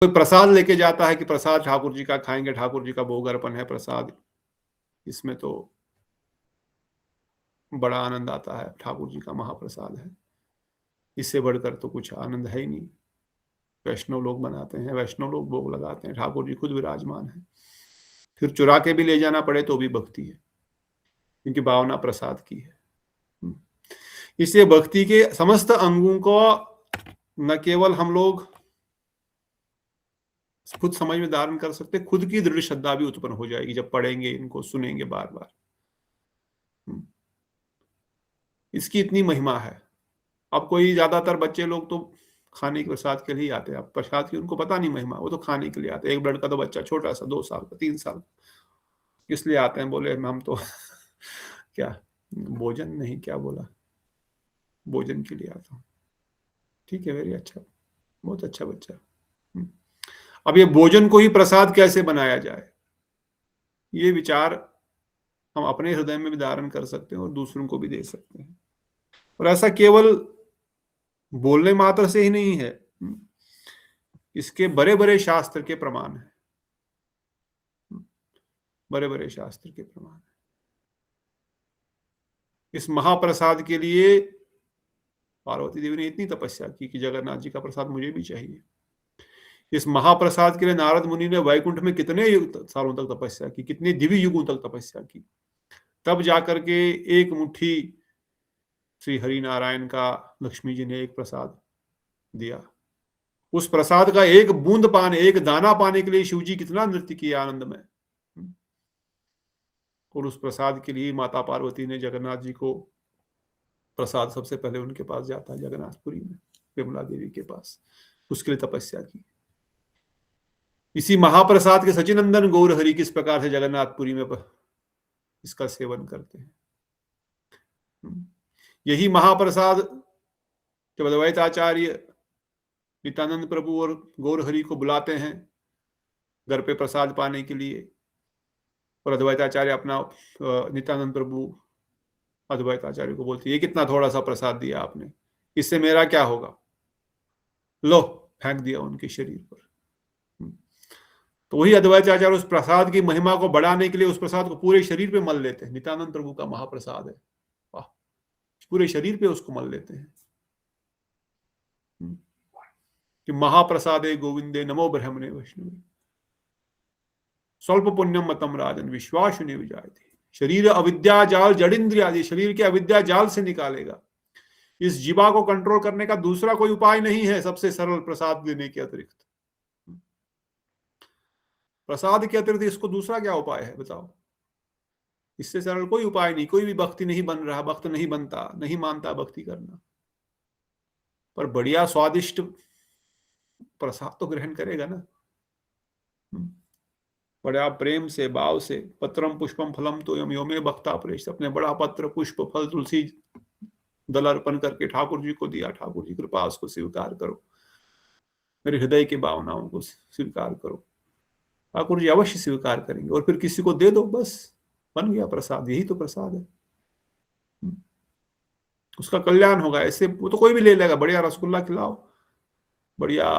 कोई प्रसाद लेके जाता है कि प्रसाद ठाकुर जी का खाएंगे, ठाकुर जी का भोग अर्पण है प्रसाद, इसमें तो बड़ा आनंद आता है, ठाकुर जी का महाप्रसाद है, इससे बढ़कर तो कुछ आनंद है ही नहीं। वैष्णव लोग बनाते हैं, वैष्णव लोग भोग लगाते हैं, ठाकुर जी खुद विराजमान है, फिर चुरा के भी ले जाना पड़े तो भी भक्ति है, क्योंकि भावना प्रसाद की है। इसलिए भक्ति के समस्त अंगों को न केवल हम लोग खुद समझ में धारण कर सकते, खुद की दृढ़ श्रद्धा भी उत्पन्न हो जाएगी जब पढ़ेंगे, इनको सुनेंगे बार बार। इसकी इतनी महिमा है। अब कोई ज्यादातर बच्चे लोग तो खाने के प्रसाद के लिए ही आते हैं, अब प्रसाद की उनको पता नहीं महिमा, वो तो खाने के लिए आते हैं। एक लड़का तो बच्चा छोटा सा 2 साल का 3 साल, इसलिए आते हैं, बोले हम तो क्या भोजन नहीं, क्या बोला, भोजन के लिए आता हूँ। ठीक है, वेरी अच्छा, बहुत अच्छा बच्चा। अब ये भोजन को ही प्रसाद कैसे बनाया जाए, ये विचार हम अपने हृदय में भी धारण कर सकते हैं और दूसरों को भी दे सकते हैं। और ऐसा केवल बोलने मात्र से ही नहीं है, इसके बड़े बड़े शास्त्र के प्रमाण है, बड़े बड़े शास्त्र के प्रमाण है। इस महाप्रसाद के लिए पार्वती देवी ने इतनी तपस्या की कि जगन्नाथ जी का प्रसाद मुझे भी चाहिए। इस महाप्रसाद के लिए नारद मुनि ने वैकुंठ में कितने सालों तक तपस्या की, कितने दिव्य युगों तक तपस्या की, तब जाकर के एक मुट्ठी श्री हरि नारायण का लक्ष्मी जी ने एक प्रसाद दिया। उस प्रसाद का एक बूंद पाने, एक दाना पाने के लिए शिव जी कितना नृत्य किया आनंद में। और उस प्रसाद के लिए माता पार्वती ने जगन्नाथ जी को प्रसाद सबसे पहले उनके पास जाता है, जगन्नाथपुरी में विमला देवी के पास, उसके लिए तपस्या की। इसी महाप्रसाद के सचिनंदन गौर हरि किस प्रकार से जगन्नाथपुरी में इसका सेवन करते हैं। यही महाप्रसाद जब अद्वैताचार्य नित्यानंद प्रभु और गौर हरि को बुलाते हैं घर पे प्रसाद पाने के लिए, और अद्वैताचार्य अपना नित्यानंद प्रभु अद्वैताचार्य को बोलते, ये कितना थोड़ा सा प्रसाद दिया आपने, इससे मेरा क्या होगा, लो फेंक दिया उनके शरीर पर। तो वही अद्वैताचार्य उस प्रसाद की महिमा को बढ़ाने के लिए उस प्रसाद को पूरे शरीर पे मल लेते हैं। नित्यानंद प्रभु का महाप्रसाद है, वाह, पूरे शरीर पे उसको मल लेते हैं कि महाप्रसादे गोविंदे नमो ब्रह्मणे वैष्णवे स्वल्प पुण्यम मतम राजन विश्वासुने विजायते। शरीर अविद्या जाल जड़िंद्रिय आदि, शरीर के अविद्या जाल से निकालेगा। इस जीवा को कंट्रोल करने का दूसरा कोई उपाय नहीं है सबसे सरल प्रसाद देने के अतिरिक्त। प्रसाद के अतिरिक्त इसको दूसरा क्या उपाय है बताओ? इससे सरल कोई उपाय नहीं, कोई भी भक्ति नहीं बन रहा, भक्त नहीं बनता, नहीं मानता भक्ति करना, पर बढ़िया स्वादिष्ट प्रसाद तो ग्रहण करेगा ना, बड़ा प्रेम से भाव से। पत्रम पुष्पम फलम तो यम योमे भक्ता प्रेष, अपने बड़ा पत्र पुष्प फल तुलसी दल अर्पण करके ठाकुर जी को दिया, ठाकुर जी कृपा उसको स्वीकार करो, मेरे हृदय की भावनाओं को स्वीकार करो, ठाकुर जी अवश्य स्वीकार करेंगे। और फिर किसी को दे दो, बस बन गया प्रसाद, यही तो प्रसाद है, उसका कल्याण होगा। ऐसे वो तो कोई भी ले लेगा, बढ़िया रसगुल्ला खिलाओ, बढ़िया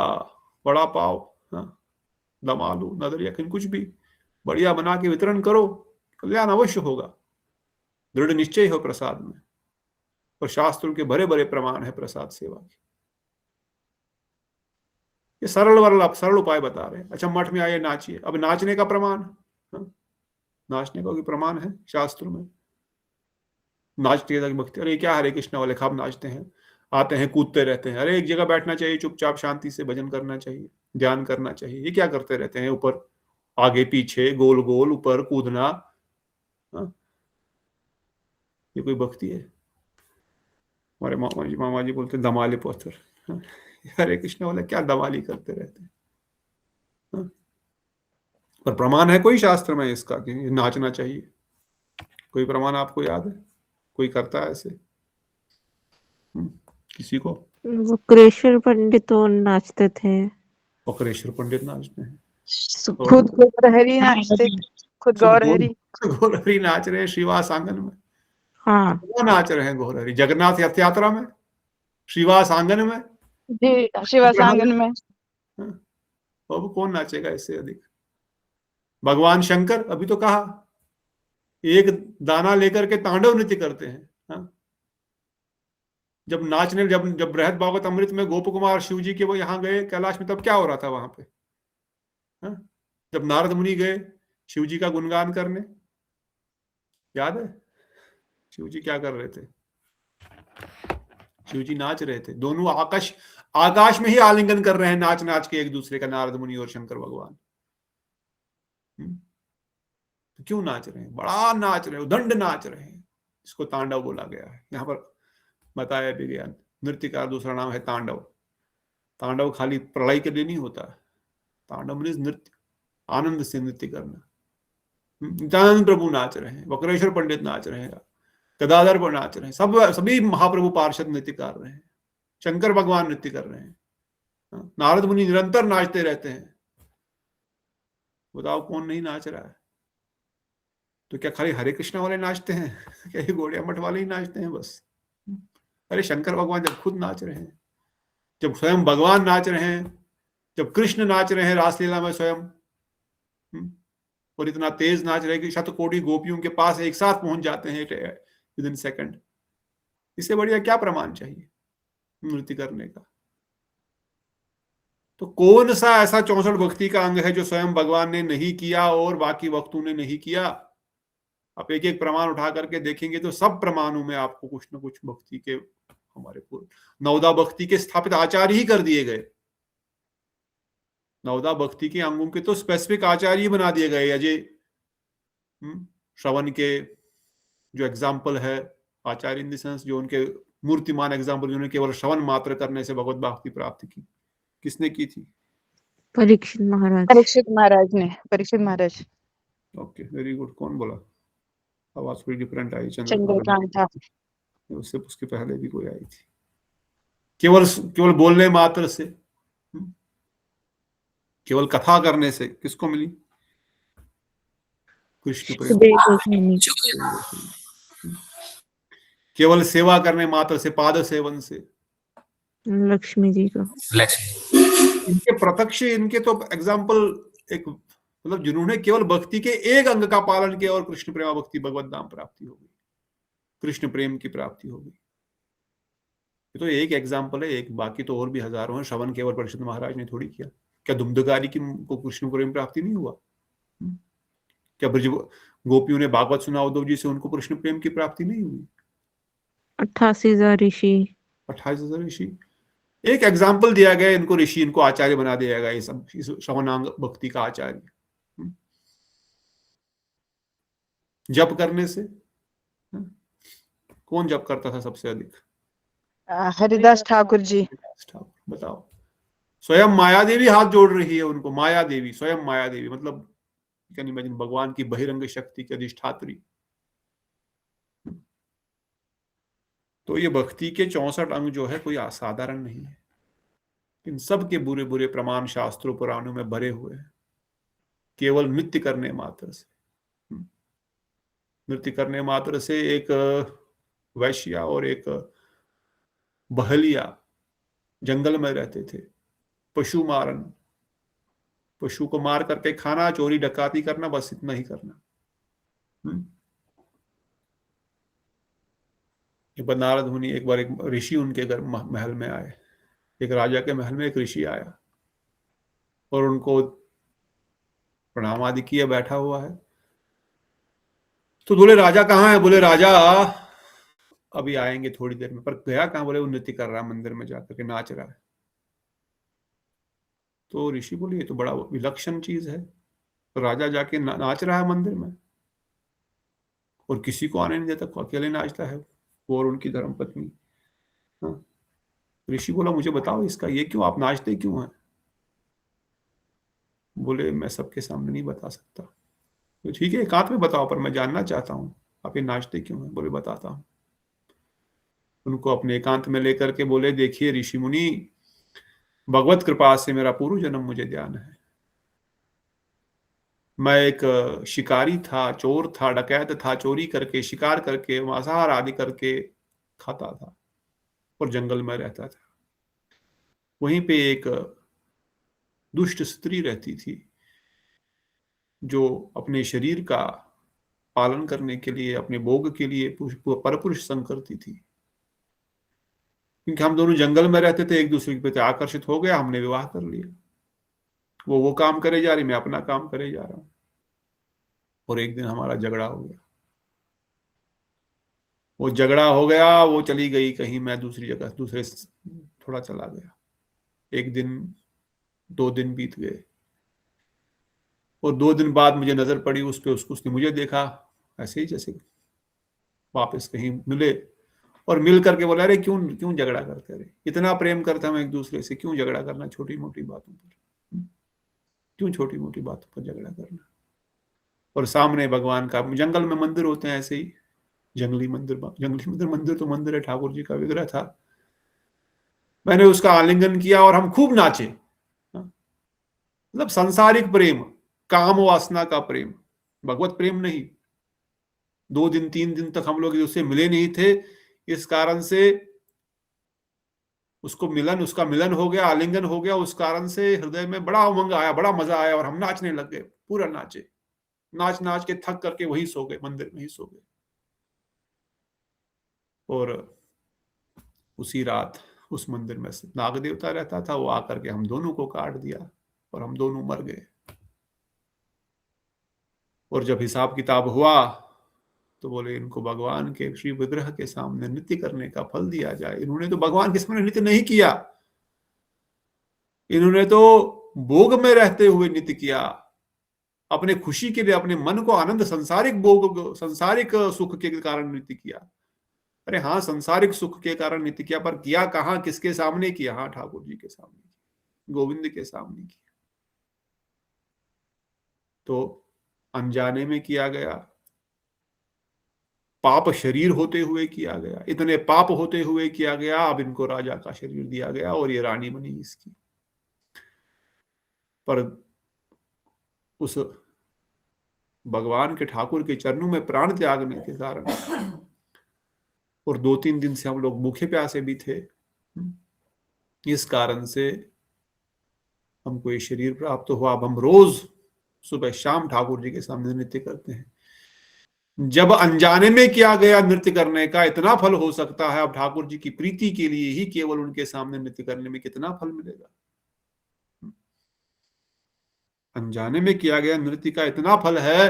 बड़ा पाव, दम आलू नदर यखिन कुछ भी बढ़िया बना के वितरण करो, कल्याण अवश्य होगा, दृढ़ निश्चय हो प्रसाद में। और शास्त्रों के बड़े बड़े प्रमाण है प्रसाद सेवा के। ये सरल उपाय बता रहे हैं। अच्छा, मठ में आइए नाचिए, अब नाचने का प्रमाण, नाचने का भी प्रमाण है शास्त्रों में, नाचते तक भक्ति। अरे क्या हरे कृष्ण वाले खाब नाचते हैं, आते हैं कूदते रहते हैं, अरे एक जगह बैठना चाहिए, चुपचाप शांति से भजन करना चाहिए, ध्यान करना चाहिए, ये क्या करते रहते हैं, ऊपर आगे पीछे गोल गोल ऊपर कूदना, ये कोई भक्ति है? हमारे मामा जी बोलते दमाले पत्थर, हरे कृष्ण वाले क्या दमाली करते रहते हैं। पर प्रमाण है कोई शास्त्र में इसका कि नाचना चाहिए? कोई प्रमाण आपको याद है? कोई करता है ऐसे? किसी को? वक्रेश्वर पंडित नाचते थे। वक्रेश्वर पंडित नाचते हैं, खुद गौरहरि नाचते, खुद गौरहरि नाच रहे हैं श्रीवास आंगन में। हाँ, वो नाच रहे हैं गौरहरि जगन्नाथ रथ यात्रा में, श्रीवास आंगन में जी, श्रीवास आंगन में। अब कौन नाचेगा इससे अधिक? भगवान शंकर अभी तो कहा एक दाना लेकर के तांडव नृत्य करते हैं। हाँ? जब नाचने जब जब बृहद भागवत अमृत में गोप कुमार शिव जी के वो यहाँ गए कैलाश में, तब क्या हो रहा था वहां पे? हाँ? जब नारद मुनि गए शिव जी का गुणगान करने, याद है शिव जी क्या कर रहे थे? शिव जी नाच रहे थे, दोनों आकाश में ही आलिंगन कर रहे हैं नाच नाच के एक दूसरे का, नारद मुनि और शंकर भगवान। तो क्यों नाच रहे हैं? बड़ा नाच रहे हैं, दंड नाच रहे हैं, इसको तांडव बोला गया है। यहाँ पर बताया भी गया, नृत्य का दूसरा नाम है तांडव। तांडव खाली प्रलय के लिए नहीं होता है, तांडव मीन्स नृत्य, आनंद से नृत्य करना। नित्यानंद प्रभु नाच रहे हैं, वक्रेश्वर पंडित नाच रहे हैं, गदाधर पर नाच रहे हैं, सभी महाप्रभु पार्षद नृत्य कर रहे हैं, शंकर भगवान नृत्य कर रहे हैं, नारद मुनि निरंतर नाचते रहते हैं। बताओ कौन नहीं नाच रहा है? तो क्या खाली हरे कृष्ण वाले नाचते हैं? क्या ये गौड़िया मठ वाले ही नाचते हैं बस? अरे शंकर भगवान जब खुद नाच रहे हैं, जब स्वयं भगवान नाच रहे हैं, जब कृष्ण नाच रहे हैं रासलीला में स्वयं, और इतना तेज नाच रहे कि शतकोटि गोपियों के पास एक साथ पहुंच जाते हैं विद इन सेकंड। इससे बढ़िया क्या प्रमाण चाहिए नृत्य करने का? तो कौन सा ऐसा 64 भक्ति का अंग है जो स्वयं भगवान ने नहीं किया और बाकी भक्तों ने नहीं किया? आप एक एक प्रमाण उठा करके देखेंगे तो सब प्रमाणों में आपको कुछ न कुछ भक्ति के, हमारे नवदा भक्ति के स्थापित आचार्य ही कर दिए गए। नवदा भक्ति के अंगों के तो स्पेसिफिक आचार्य बना दिए गए। अजय श्रवण के जो एग्जाम्पल है, आचार्य इन द सेंस जो उनके मूर्तिमान एग्जाम्पल, जिन्होंने केवल श्रवण मात्र करने से भगवत भक्ति प्राप्ति की, किसने की थी? परीक्षित महाराज। परीक्षित महाराज ने, Parikshit Maharaj. Okay, very good. कौन बोला? आवाज थोड़ी डिफरेंट आई। चंद्रकांत था, उससे उसके पहले भी कोई आई थी। केवल बोलने मात्र से, केवल कथा करने से किसको मिली? कृष्ण प्रेम। केवल सेवा करने मात्र से, पाद सेवन से लक्ष्मी जी को। इनके प्रत्यक्ष, इनके तो एग्जाम्पल एक, मतलब जिन्होंने केवल भक्ति के एक अंग का पालन किया और कृष्ण प्रेमा भक्ति भगवत धाम प्राप्ति हो गई, कृष्ण प्रेम की प्राप्ति हो गई। ये तो एक एग्जाम्पल है, एक। बाकी तो और भी हजारों हैं। श्रवण केवल परीक्षित महाराज ने थोड़ी किया। क्या धुंधकारी की को कृष्ण प्रेम प्राप्ति नहीं हुआ? क्या ब्रज गोपियों ने भागवत सुना उद्धव जी से, उनको कृष्ण प्रेम की प्राप्ति नहीं हुई? 88,000 ऋषि। 28,000 ऋषि। एक एग्जाम्पल दिया गया, इनको ऋषि, इनको आचार्य बना दिया गया, ये सब श्रवणांग भक्ति का आचार्य। जप करने से कौन जप करता था सबसे अधिक? हरिदास ठाकुर जी। बताओ। स्वयं माया देवी हाथ जोड़ रही है उनको, माया देवी, स्वयं माया देवी, मतलब कैन इमेजिन, भगवान की बहिरंग शक्ति की अधिष्ठात्री। तो ये भक्ति के 64 अंग जो है कोई असाधारण नहीं है। इन सब के बुरे बुरे प्रमाण शास्त्रों पुराणों में भरे हुए हैं। केवल नृत्य करने मात्र से, नृत्य करने मात्र से एक वैश्या और एक बहलिया जंगल में रहते थे। पशु मारन, पशु को मार करके खाना, चोरी डकाती करना, बस इतना ही करना। एक बार नारद मुनि, एक बार एक ऋषि उनके घर महल में आए। एक राजा के महल में एक ऋषि आया और उनको प्रणाम आदि किया, बैठा हुआ है। तो बोले राजा कहाँ है? बोले राजा अभी आएंगे थोड़ी देर में। पर गया कहाँ? बोले वो नृत्य कर रहा है, मंदिर में जाकर के नाच रहा है। तो ऋषि बोले ये तो बड़ा विलक्षण चीज है, तो राजा जाके नाच रहा है मंदिर में और किसी को आने नहीं देता, अकेले नाचता है वो और उनकी धर्मपत्नी। हाँ। ऋषि बोला मुझे बताओ इसका ये क्यों, आप नाचते क्यों हैं? बोले मैं सबके सामने नहीं बता सकता। तो ठीक है, एकांत में बताओ, पर मैं जानना चाहता हूँ आप ये नाचते क्यों हैं। बोले बताता हूँ। उनको अपने एकांत में लेकर के बोले देखिए ऋषि मुनि, भगवत कृपा से मेरा पूर्व जन्म मुझे ध्यान है। मैं एक शिकारी था, चोर था, डकैत था, चोरी करके, शिकार करके, मांसाहार आदि करके खाता था और जंगल में रहता था। वहीं पे एक दुष्ट स्त्री रहती थी जो अपने शरीर का पालन करने के लिए, अपने भोग के लिए परपुरुष संग करती थी। क्योंकि हम दोनों जंगल में रहते थे, एक दूसरे के प्रति आकर्षित हो गया, हमने विवाह कर लिया। वो काम करे जा रही, मैं अपना काम करे जा रहा हूं। और एक दिन हमारा झगड़ा हो गया। वो झगड़ा हो गया, वो चली गई कहीं, मैं दूसरी जगह दूसरे थोड़ा चला गया। एक दिन 2 दिन बीत गए और 2 दिन बाद मुझे नजर पड़ी उस पे, उसने मुझे देखा, ऐसे ही जैसे वापस कहीं मिले और मिल करके बोला, अरे क्यों क्यों झगड़ा करते, अरे इतना प्रेम करते हम एक दूसरे से, क्यों झगड़ा करना छोटी मोटी बातों पर, क्यों छोटी मोटी बातों पर झगड़ा करना। और सामने भगवान का जंगल में मंदिर होते हैं, ऐसे ही जंगली मंदिर मंदिर तो मंदिर है, ठाकुर जी का विग्रह था। मैंने उसका आलिंगन किया और हम खूब नाचे। मतलब सांसारिक प्रेम, काम वासना का प्रेम, भगवत प्रेम नहीं। 2 दिन 3 दिन तक हम लोग उससे मिले नहीं थे, इस कारण से उसका मिलन हो गया, आलिंगन हो गया। उस कारण से हृदय में बड़ा उमंग आया, बड़ा मजा आया और हम नाचने लग गए, पूरा नाचे। नाच नाच के थक करके वही सो गए, मंदिर में ही सो गए। और उसी रात उस मंदिर में नाग देवता रहता था, वो आकर के हम दोनों को काट दिया और हम दोनों मर गए। और जब हिसाब किताब हुआ तो बोले, इनको भगवान के श्री विग्रह के सामने नृत्य करने का फल दिया जाए। इन्होंने तो भगवान के सामने नृत्य नहीं किया, इन्होंने तो भोग में रहते हुए नृत्य किया, अपने खुशी के लिए, अपने मन को आनंद, सांसारिक भोग, सांसारिक सुख के कारण नृत्य किया। अरे हाँ, सांसारिक सुख के कारण नृत्य किया, पर किया कहाँ, किसके सामने किया? हाँ, ठाकुर जी के सामने, गोविंद के सामने किया। तो अनजाने में किया गया, पाप शरीर होते हुए किया गया, इतने पाप होते हुए किया गया। अब इनको राजा का शरीर दिया गया और ये रानी बनी इसकी। पर उस भगवान के, ठाकुर के चरणों में प्राण त्यागने के कारण, और 2-3 दिन से हम लोग भूखे प्यासे भी थे, इस कारण से हमको ये शरीर प्राप्त हुआ। अब हम रोज सुबह शाम ठाकुर जी के सामने नृत्य करते हैं। जब अनजाने में किया गया नृत्य करने का इतना फल हो सकता है, अब ठाकुर जी की प्रीति के लिए ही केवल उनके सामने नृत्य करने में कितना फल मिलेगा। अनजाने में किया गया नृत्य का इतना फल है,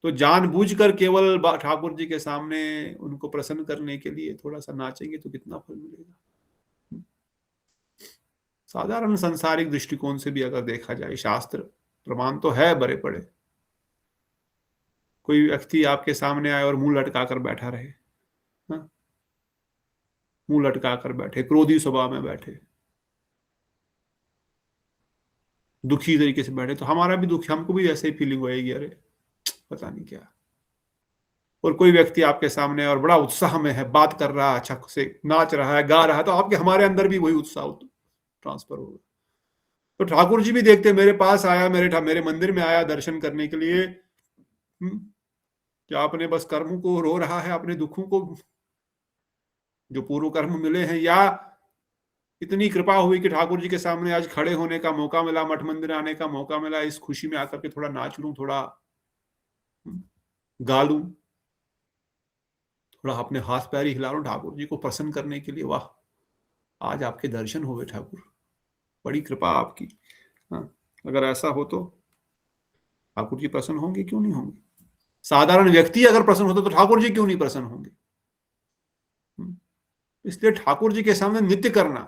तो जानबूझकर केवल ठाकुर जी के सामने उनको प्रसन्न करने के लिए थोड़ा सा नाचेंगे तो कितना फल मिलेगा। साधारण संसारिक दृष्टिकोण से भी अगर देखा जाए, शास्त्र प्रमाण तो है बड़े बड़े। कोई व्यक्ति आपके सामने आए और मुंह लटका कर बैठा रहे, मुंह लटका कर बैठे, क्रोधी स्वभाव में बैठे, दुखी तरीके से बैठे, तो हमारा भी दुख, हमको भी ऐसे ही फीलिंग होएगी, अरे पता नहीं क्या। और कोई व्यक्ति आपके सामने और बड़ा उत्साह में है, बात कर रहा है, अच्छा से नाच रहा है, गा रहा है, तो आपके हमारे अंदर भी वही उत्साह ट्रांसफर होगा। तो ठाकुर जी भी देखते, मेरे पास आया, मेरे मंदिर में आया दर्शन करने के लिए, क्या अपने बस कर्म को रो रहा है, अपने दुखों को जो पूर्व कर्म मिले हैं, या इतनी कृपा हुई कि ठाकुर जी के सामने आज खड़े होने का मौका मिला, मठ मंदिर आने का मौका मिला, इस खुशी में आकर के थोड़ा नाच लूं, थोड़ा गा लूं, थोड़ा अपने हाथ पैर ही हिला लूं ठाकुर जी को प्रसन्न करने के लिए। वाह, आज आपके दर्शन हुए ठाकुर, बड़ी कृपा आपकी। हाँ, अगर ऐसा हो तो ठाकुर जी प्रसन्न होंगे, क्यों नहीं होंगे। साधारण व्यक्ति अगर प्रसन्न होता तो ठाकुर जी क्यों नहीं प्रसन्न होंगे। इसलिए ठाकुर जी के सामने नृत्य करना,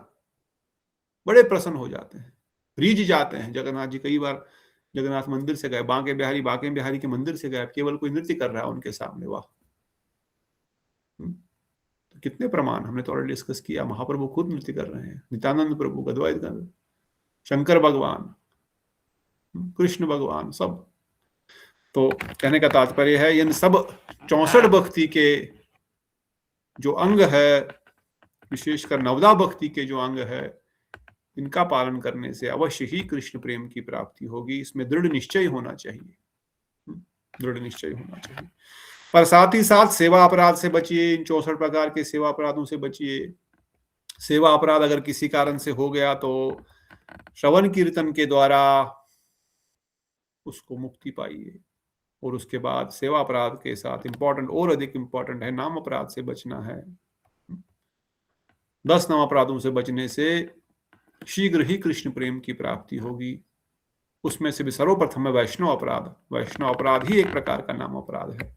बड़े प्रसन्न हो जाते हैं, रीझ जाते हैं। जगन्नाथ जी कई बार जगन्नाथ मंदिर से गए, बांके बिहारी के मंदिर से गए, केवल कोई नृत्य कर रहा है उनके सामने, वाह। तो कितने प्रमाण हमने तो ऑलरेडी डिस्कस किया। महाप्रभु खुद नृत्य कर रहे हैं, नित्यानंद प्रभु, अद्वैत शंकर भगवान, कृष्ण भगवान, सब। तो कहने का तात्पर्य है, इन सब 64 भक्ति के जो अंग है, विशेषकर नवदा भक्ति के जो अंग है, इनका पालन करने से अवश्य ही कृष्ण प्रेम की प्राप्ति होगी। इसमें दृढ़ निश्चय होना चाहिए, दृढ़ निश्चय होना चाहिए। पर साथ ही साथ सेवा अपराध से बचिए, इन 64 प्रकार के सेवा अपराधों से बचिए। सेवा अपराध अगर किसी कारण से हो गया तो श्रवण कीर्तन के द्वारा उसको मुक्ति पाइए। और उसके बाद सेवा अपराध के साथ इंपॉर्टेंट और अधिक इंपॉर्टेंट है, नाम अपराध से बचना है। 10 नाम अपराधों से बचने से शीघ्र ही कृष्ण प्रेम की प्राप्ति होगी। उसमें से भी सर्वप्रथम है वैष्णव अपराध। वैष्णव अपराध ही एक प्रकार का नाम अपराध है।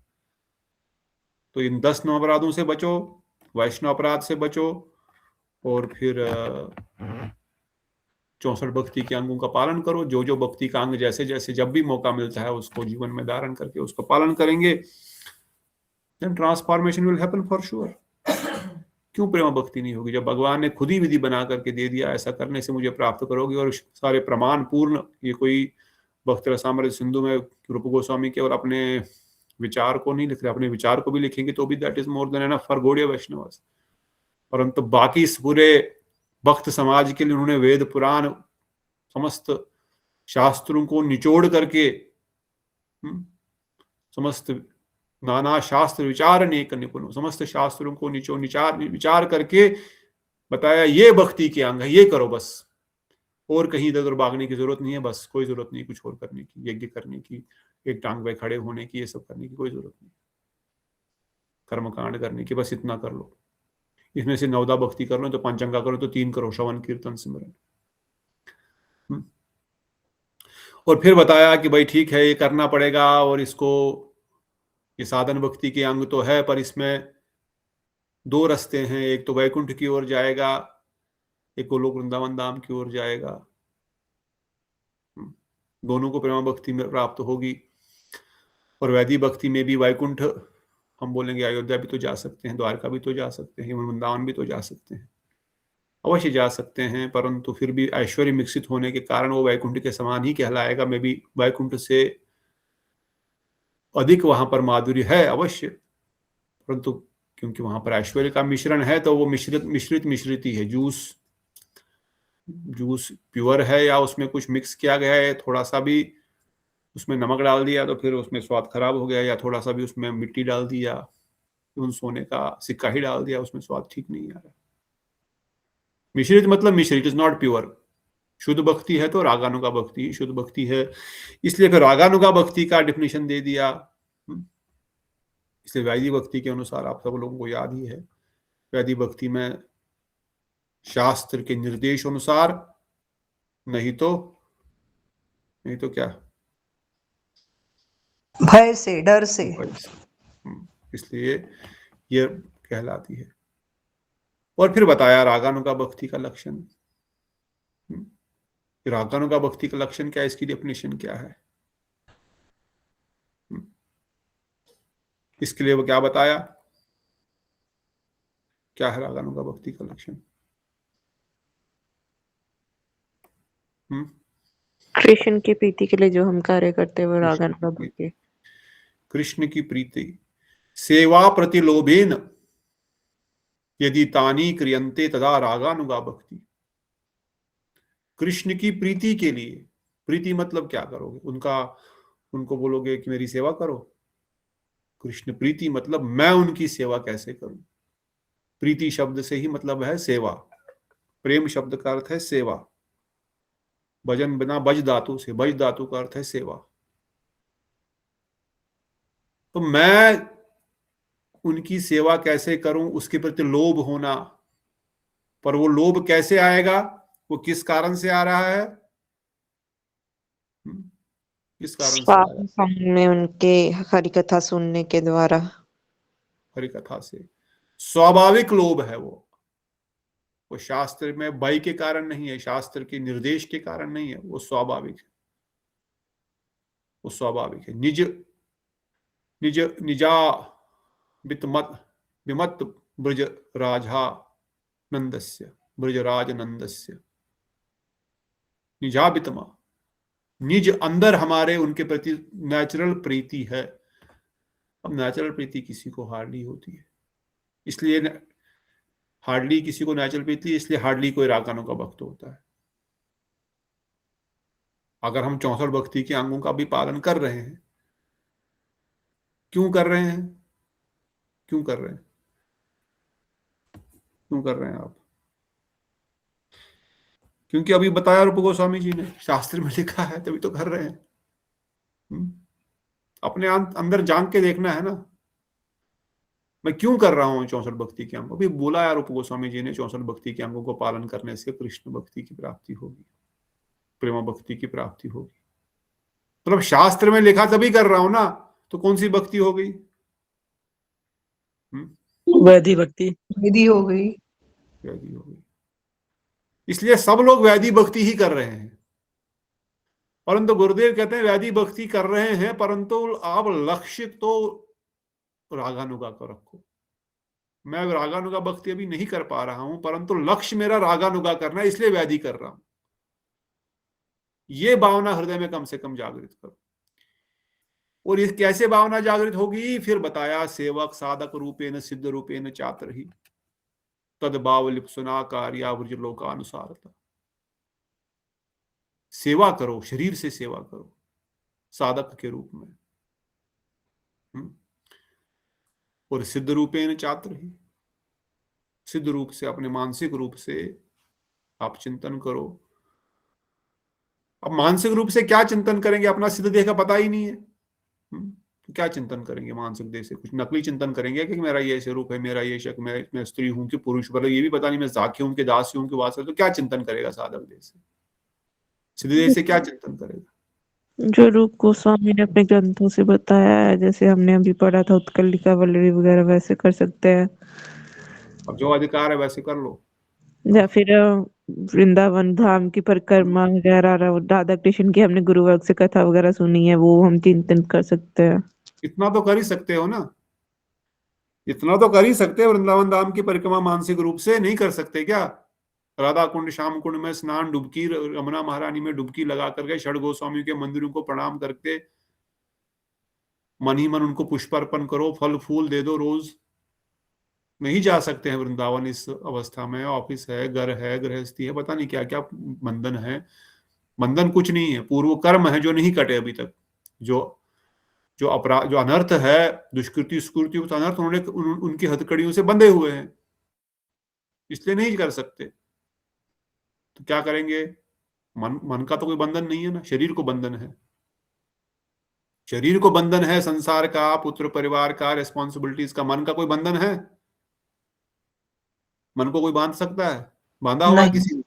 तो इन 10 नाम अपराधों से बचो, वैष्णव अपराध से बचो, और फिर 64 भक्ति के अंगों का पालन करो। जो जो भक्ति का अंग जैसे जैसे जब भी मौका मिलता है उसको जीवन में धारण करके उसको पालन करेंगे, then transformation will happen for sure. क्यों प्रेम भक्ति नहीं होगी जब भगवान ने खुद ही विधि बना करके दे दिया, ऐसा करने से मुझे प्राप्त करोगे। और सारे प्रमाण पूर्ण, ये कोई भक्त रसामृत सिंधु में रूप गोस्वामी केवल अपने विचार को नहीं लिख रहे, अपने विचार को भी लिखेंगे तो भी that is more than enough for Gaudiya Vaishnavas. परंतु बाकी इस पूरे भक्त समाज के लिए उन्होंने वेद पुराण समस्त शास्त्रों को निचोड़ करके समस्त नाना शास्त्र विचार नेक निपुण, समस्त शास्त्रों को विचार करके बताया ये भक्ति के अंग है, ये करो बस, और कहीं इधर उधर भागने की जरूरत नहीं है। बस कोई जरूरत नहीं कुछ और करने की, यज्ञ करने की, एक टांग पे खड़े होने की, ये सब करने की कोई जरूरत नहीं, कर्मकांड करने की, बस इतना कर लो। इसमें से 9 भक्ति कर लो तो पंचंगा करो तो 3 करो, श्रवण कीर्तन सिमरन। और फिर बताया कि भाई ठीक है ये करना पड़ेगा, और इसको ये साधन भक्ति के अंग तो है, पर इसमें 2 रास्ते हैं, एक तो वैकुंठ की ओर जाएगा, एक गोलोक वृंदावन धाम की ओर जाएगा। दोनों को प्रेम भक्ति में प्राप्त होगी। और वैदिक भक्ति में भी वैकुंठ हम बोलेंगे अयोध्या भी तो जा सकते हैं, द्वारका भी तो जा सकते हैं, वृंदावन भी तो जा सकते हैं, अवश्य जा सकते हैं, परंतु फिर भी ऐश्वर्य मिश्रित होने के कारण वो वैकुंठ के समान ही कहलाएगा। मे भी वैकुंठ से अधिक वहां पर माधुर्य है अवश्य, परंतु क्योंकि वहां पर ऐश्वर्य का मिश्रण है तो वो मिश्रित ही है। जूस प्योर है या उसमें कुछ मिक्स किया गया है, थोड़ा सा भी उसमें नमक डाल दिया तो फिर उसमें स्वाद खराब हो गया, या थोड़ा सा भी उसमें मिट्टी डाल दिया, उन सोने का सिक्का ही डाल दिया, उसमें स्वाद ठीक नहीं आ रहा। मिश्रित मतलब मिश्रित, इज नॉट प्योर। शुद्ध भक्ति है तो रागानुगा भक्ति शुद्ध भक्ति है, इसलिए फिर रागानुगा भक्ति का डिफिनेशन दे दिया। इसलिए वैदिक भक्ति के अनुसार आप सब लोगों को याद ही है, वैदिक भक्ति में शास्त्र के निर्देश अनुसार, नहीं तो क्या, भय से, डर से। इसलिए ये कहलाती है। और फिर बताया रागानुगा भक्ति का लक्षण। रागानुगा भक्ति का लक्षण क्या है, इसकी डेफिनेशन क्या है, इसके लिए वो क्या बताया, क्या है रागानुगा भक्ति का लक्षण। कृष्ण की प्रीति के लिए जो हम कार्य करते हैं वो रागानुगा भक्ति। कृष्ण की प्रीति, सेवा प्रतिलोभेन यदि तानी क्रियन्ते तदा रागानुगा भक्ति। कृष्ण की प्रीति के लिए, प्रीति मतलब क्या करोगे, उनको बोलोगे कि मेरी सेवा करो। कृष्ण प्रीति मतलब मैं उनकी सेवा कैसे करूं। प्रीति शब्द से ही मतलब है सेवा, प्रेम शब्द का अर्थ है सेवा, भजन बिना बज धातु से, बज धातु का अर्थ है सेवा। तो मैं उनकी सेवा कैसे करूं, उसके प्रति लोभ होना, पर वो लोभ कैसे आएगा, वो किस कारण से आ रहा है, किस कारण से आ रहा है, में उनके हरि कथा सुनने के द्वारा, हरि कथा से। स्वाभाविक लोभ है वो शास्त्र में भय के कारण नहीं है, शास्त्र के निर्देश के कारण नहीं है, वो स्वाभाविक है, वो स्वाभाविक है। निजा विमत ब्रज राजा नंदस्य, ब्रजराज नंदस्य, निजाबितमा, निज अंदर हमारे उनके प्रति नेचुरल प्रीति है। अब नेचुरल प्रीति किसी को हार्डली होती है, इसलिए हार्डली किसी को नेचुरल प्रीति, इसलिए हार्डली कोई रागानुगा भक्त होता है। अगर हम 64 भक्ति के अंगों का भी पालन कर रहे हैं, क्यों कर रहे हैं, क्यों कर रहे हैं, क्यों कर रहे हैं आप, क्योंकि अभी बताया रूप गोस्वामी जी ने, शास्त्र में लिखा है, तभी तो कर रहे हैं। अपने अंदर झांक के देखना है ना, मैं क्यों कर रहा हूँ 64 भक्ति के अंग। अभी बोला यार रूप गोस्वामी जी ने, 64 भक्ति के अंगों को पालन करने से कृष्ण भक्ति की प्राप्ति होगी, प्रेम भक्ति की प्राप्ति होगी। मतलब शास्त्र में लिखा तभी कर रहा हूं ना, तो कौन सी भक्ति हो गई? वैधि भक्ति, विधि हो गई। वैधि हो गई। इसलिए सब लोग वैधि भक्ति ही कर रहे हैं, परंतु गुरुदेव कहते हैं वैधि भक्ति कर रहे हैं, परंतु आप लक्ष्य तो रागानुगा को रखो। मैं रागानुगा भक्ति अभी नहीं कर पा रहा हूं, परंतु लक्ष्य मेरा रागानुगा करना है, इसलिए वैधि कर रहा हूं। ये भावना हृदय में कम से कम जागृत करो। और इस कैसे भावना जागृत होगी? फिर बताया, सेवक साधक रूपेण सिद्ध रूपेण चात्र ही तद भाव लिप्सुना कार्या व्रजलोकानुसारता। सेवा करो, शरीर से सेवा करो साधक के रूप में, और सिद्ध रूपेण चात्र ही, सिद्ध रूप से, अपने मानसिक रूप से आप चिंतन करो। अब मानसिक रूप से क्या चिंतन करेंगे? अपना सिद्ध देह का पता ही नहीं है, तो क्या चिंतन करेंगे मानसिक देह से? कुछ नकली चिंतन करेंगे कि मेरा ये स्वरूप है, मेरा ये शक, मैं स्त्री हूं कि पुरुष, मतलब ये भी पता नहीं, मैं साखी हूं कि दासी हूं कि वासना, तो क्या चिंतन करेगा साधक देह से? सिद्ध देह से क्या चिंतन करेगा? जो रूप गोस्वामी ने अपने ग्रंथों से बताया है, जैसे हमने अभी पढ़ा था उत्कलिका वल्लरी वगैरह, वैसे कर सकते हैं। अब जो अधिकार है वैसे कर लो। या फिर वृंदावन धाम की परिक्रमा वगैरह, राधा कृष्ण की हमने गुरुवर्ग से कथा वगैरह सुनी है, वो हम चिंतन कर सकते हैं। इतना तो कर ही सकते हो ना, इतना तो कर ही सकते हो। वृंदावन धाम की परिक्रमा मानसिक रूप से नहीं कर सकते क्या? राधा कुंड, श्याम कुंड में स्नान, डुबकी, रमना महारानी में डुबकी लगा करके, षड गोस्वामी के मंदिरों को प्रणाम करके मन ही मन उनको पुष्पार्पण करो, फल फूल दे दो रोज। नहीं जा सकते हैं वृंदावन इस अवस्था में। ऑफिस है, घर है, गृहस्थी है, पता नहीं क्या क्या बंधन है। बंधन कुछ नहीं है, पूर्व कर्म है जो नहीं कटे अभी तक। जो अपराध, जो अनर्थ है, दुष्कृति सुकृति, उस अनर्थ उन्होंने उनकी हथकड़ियों से बंधे हुए हैं, इसलिए नहीं कर सकते। तो क्या करेंगे? मन का तो कोई बंधन नहीं है ना, शरीर को बंधन है। शरीर को बंधन है संसार का, पुत्र परिवार का, रिस्पॉन्सिबिलिटीज का। मन का कोई बंधन है? मन को कोई बांध सकता है? बांधा हुआ है किसी ने?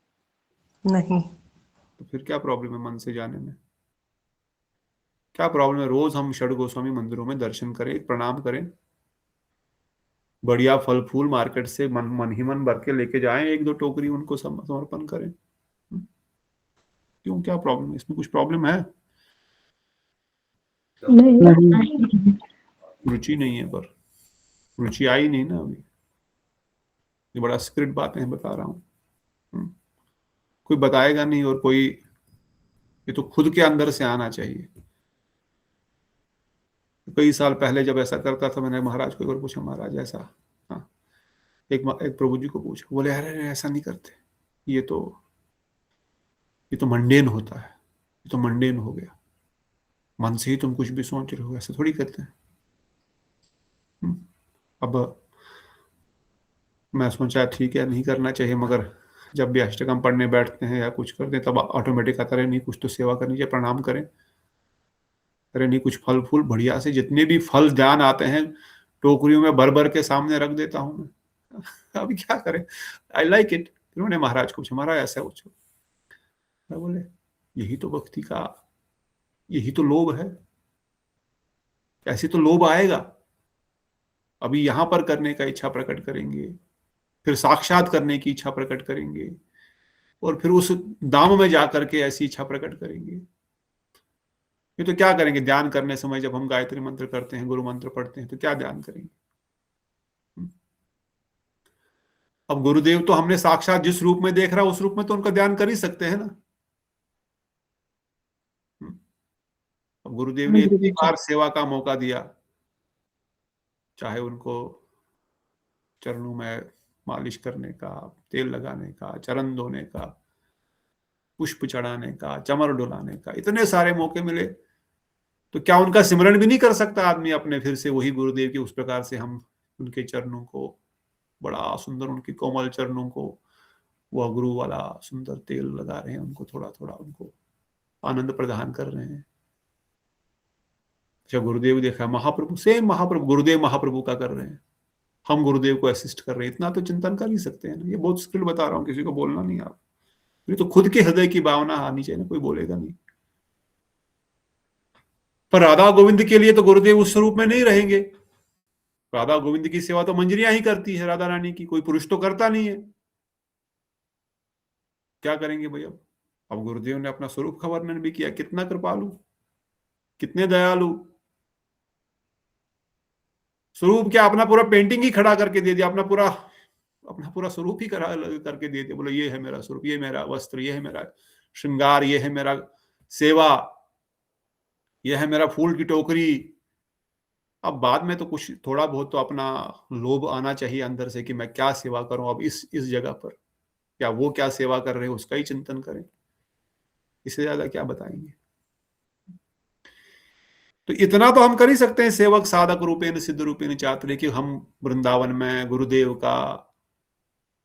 नहीं। तो फिर क्या प्रॉब्लम है मन से जाने में? क्या प्रॉब्लम है? रोज हम षड गोस्वामी मंदिरों में दर्शन करें, प्रणाम करें, बढ़िया फल फूल मार्केट से मन ही मन भर के लेके जाएं, एक दो टोकरी उनको समर्पण करें। क्यों, क्या प्रॉब्लम है इसमें? कुछ प्रॉब्लम है? नहीं। रुचि नहीं है, पर रुचि आई नहीं ना अभी। ये बड़ा सीक्रेट बातें बता रहा हूँ, कोई बताएगा नहीं, और कोई, ये तो खुद के अंदर से आना चाहिए। कई साल पहले जब ऐसा करता था, मैंने महाराज को एक बार पूछा, महाराज ऐसा, हाँ, एक प्रभु जी को पूछा, बोले अरे ऐसा नहीं करते, ये तो मंडेन होता है, ये तो मंडेन हो गया, मन से ही तुम कुछ भी सोच रहे हो, ऐसा थोड़ी करते हैं। अब मैं सोचा ठीक है, नहीं करना चाहिए, मगर जब भी अष्टकम पढ़ने बैठते हैं या कुछ करते हैं, तब ऑटोमेटिक आता है नहीं कुछ तो सेवा करनी चाहिए, प्रणाम करें। अरे नहीं, कुछ फल फूल बढ़िया से, जितने भी फल ध्यान आते हैं टोकरियों में भर भर के सामने रख देता हूं मैं। अभी क्या करें, आई लाइक इट। उन्होंने महाराज को पूछा, महाराज ऐसा पूछो, मैं बोले यही तो भक्ति का, यही तो लोभ है। ऐसे तो लोभ आएगा, अभी यहां पर करने का इच्छा प्रकट करेंगे, फिर साक्षात करने की इच्छा प्रकट करेंगे, और फिर उस दाम में जाकर के ऐसी इच्छा प्रकट करेंगे। ये तो क्या करेंगे? ध्यान करने समय जब हम गायत्री मंत्र करते हैं, गुरु मंत्र पढ़ते हैं, तो क्या ध्यान करेंगे? अब गुरुदेव तो हमने साक्षात जिस रूप में देख रहा है, उस रूप में तो उनका ध्यान कर ही सकते हैं ना। अब गुरुदेव ने इतनी बार सेवा का मौका दिया, चाहे उनको चरणों में मालिश करने का, तेल लगाने का, चरण धोने का, पुष्प चढ़ाने का, चमर डुलाने का, इतने सारे मौके मिले, तो क्या उनका सिमरन भी नहीं कर सकता आदमी अपने? फिर से वही गुरुदेव के उस प्रकार से हम उनके चरणों को, बड़ा सुंदर उनके कोमल चरणों को वो अगरू वाला सुंदर तेल लगा रहे हैं, उनको थोड़ा थोड़ा उनको आनंद प्रदान कर रहे हैं। अच्छा, गुरुदेव देखा, महाप्रभु सेम, महाप्रभु गुरुदेव महाप्रभु का कर रहे हैं, हम गुरुदेव को असिस्ट कर रहे हैं। इतना तो चिंतन कर ही सकते हैं ना। ये बहुत स्किल बता रहा हूँ, किसी को बोलना नहीं। आप ये तो खुद के हृदय की भावना आनी चाहिए ना, कोई बोलेगा नहीं। पर राधा गोविंद के लिए तो गुरुदेव उस स्वरूप में नहीं रहेंगे। राधा गोविंद की सेवा तो मंजरियां ही करती है, राधा रानी की, कोई पुरुष तो करता नहीं है। क्या करेंगे भाई? अब गुरुदेव ने अपना स्वरूप का वर्णन भी किया, कितना कृपालु, कितने दयालु। स्वरूप क्या, अपना पूरा पेंटिंग ही खड़ा करके दे दिया, अपना पूरा स्वरूप ही करके दे दिया। बोले ये है मेरा स्वरूप, ये मेरा वस्त्र, ये है मेरा श्रृंगार, ये है मेरा सेवा, ये है मेरा फूल की टोकरी। अब बाद में तो कुछ थोड़ा बहुत तो अपना लोभ आना चाहिए अंदर से कि मैं क्या सेवा करूं अब इस जगह पर, या वो क्या सेवा कर रहे हैं उसका ही चिंतन करें। इससे ज्यादा क्या बताएंगे? तो इतना तो हम कर ही सकते हैं, सेवक साधक रूपेण सिद्ध रूपेण चातुर्य, कि हम वृंदावन में गुरुदेव का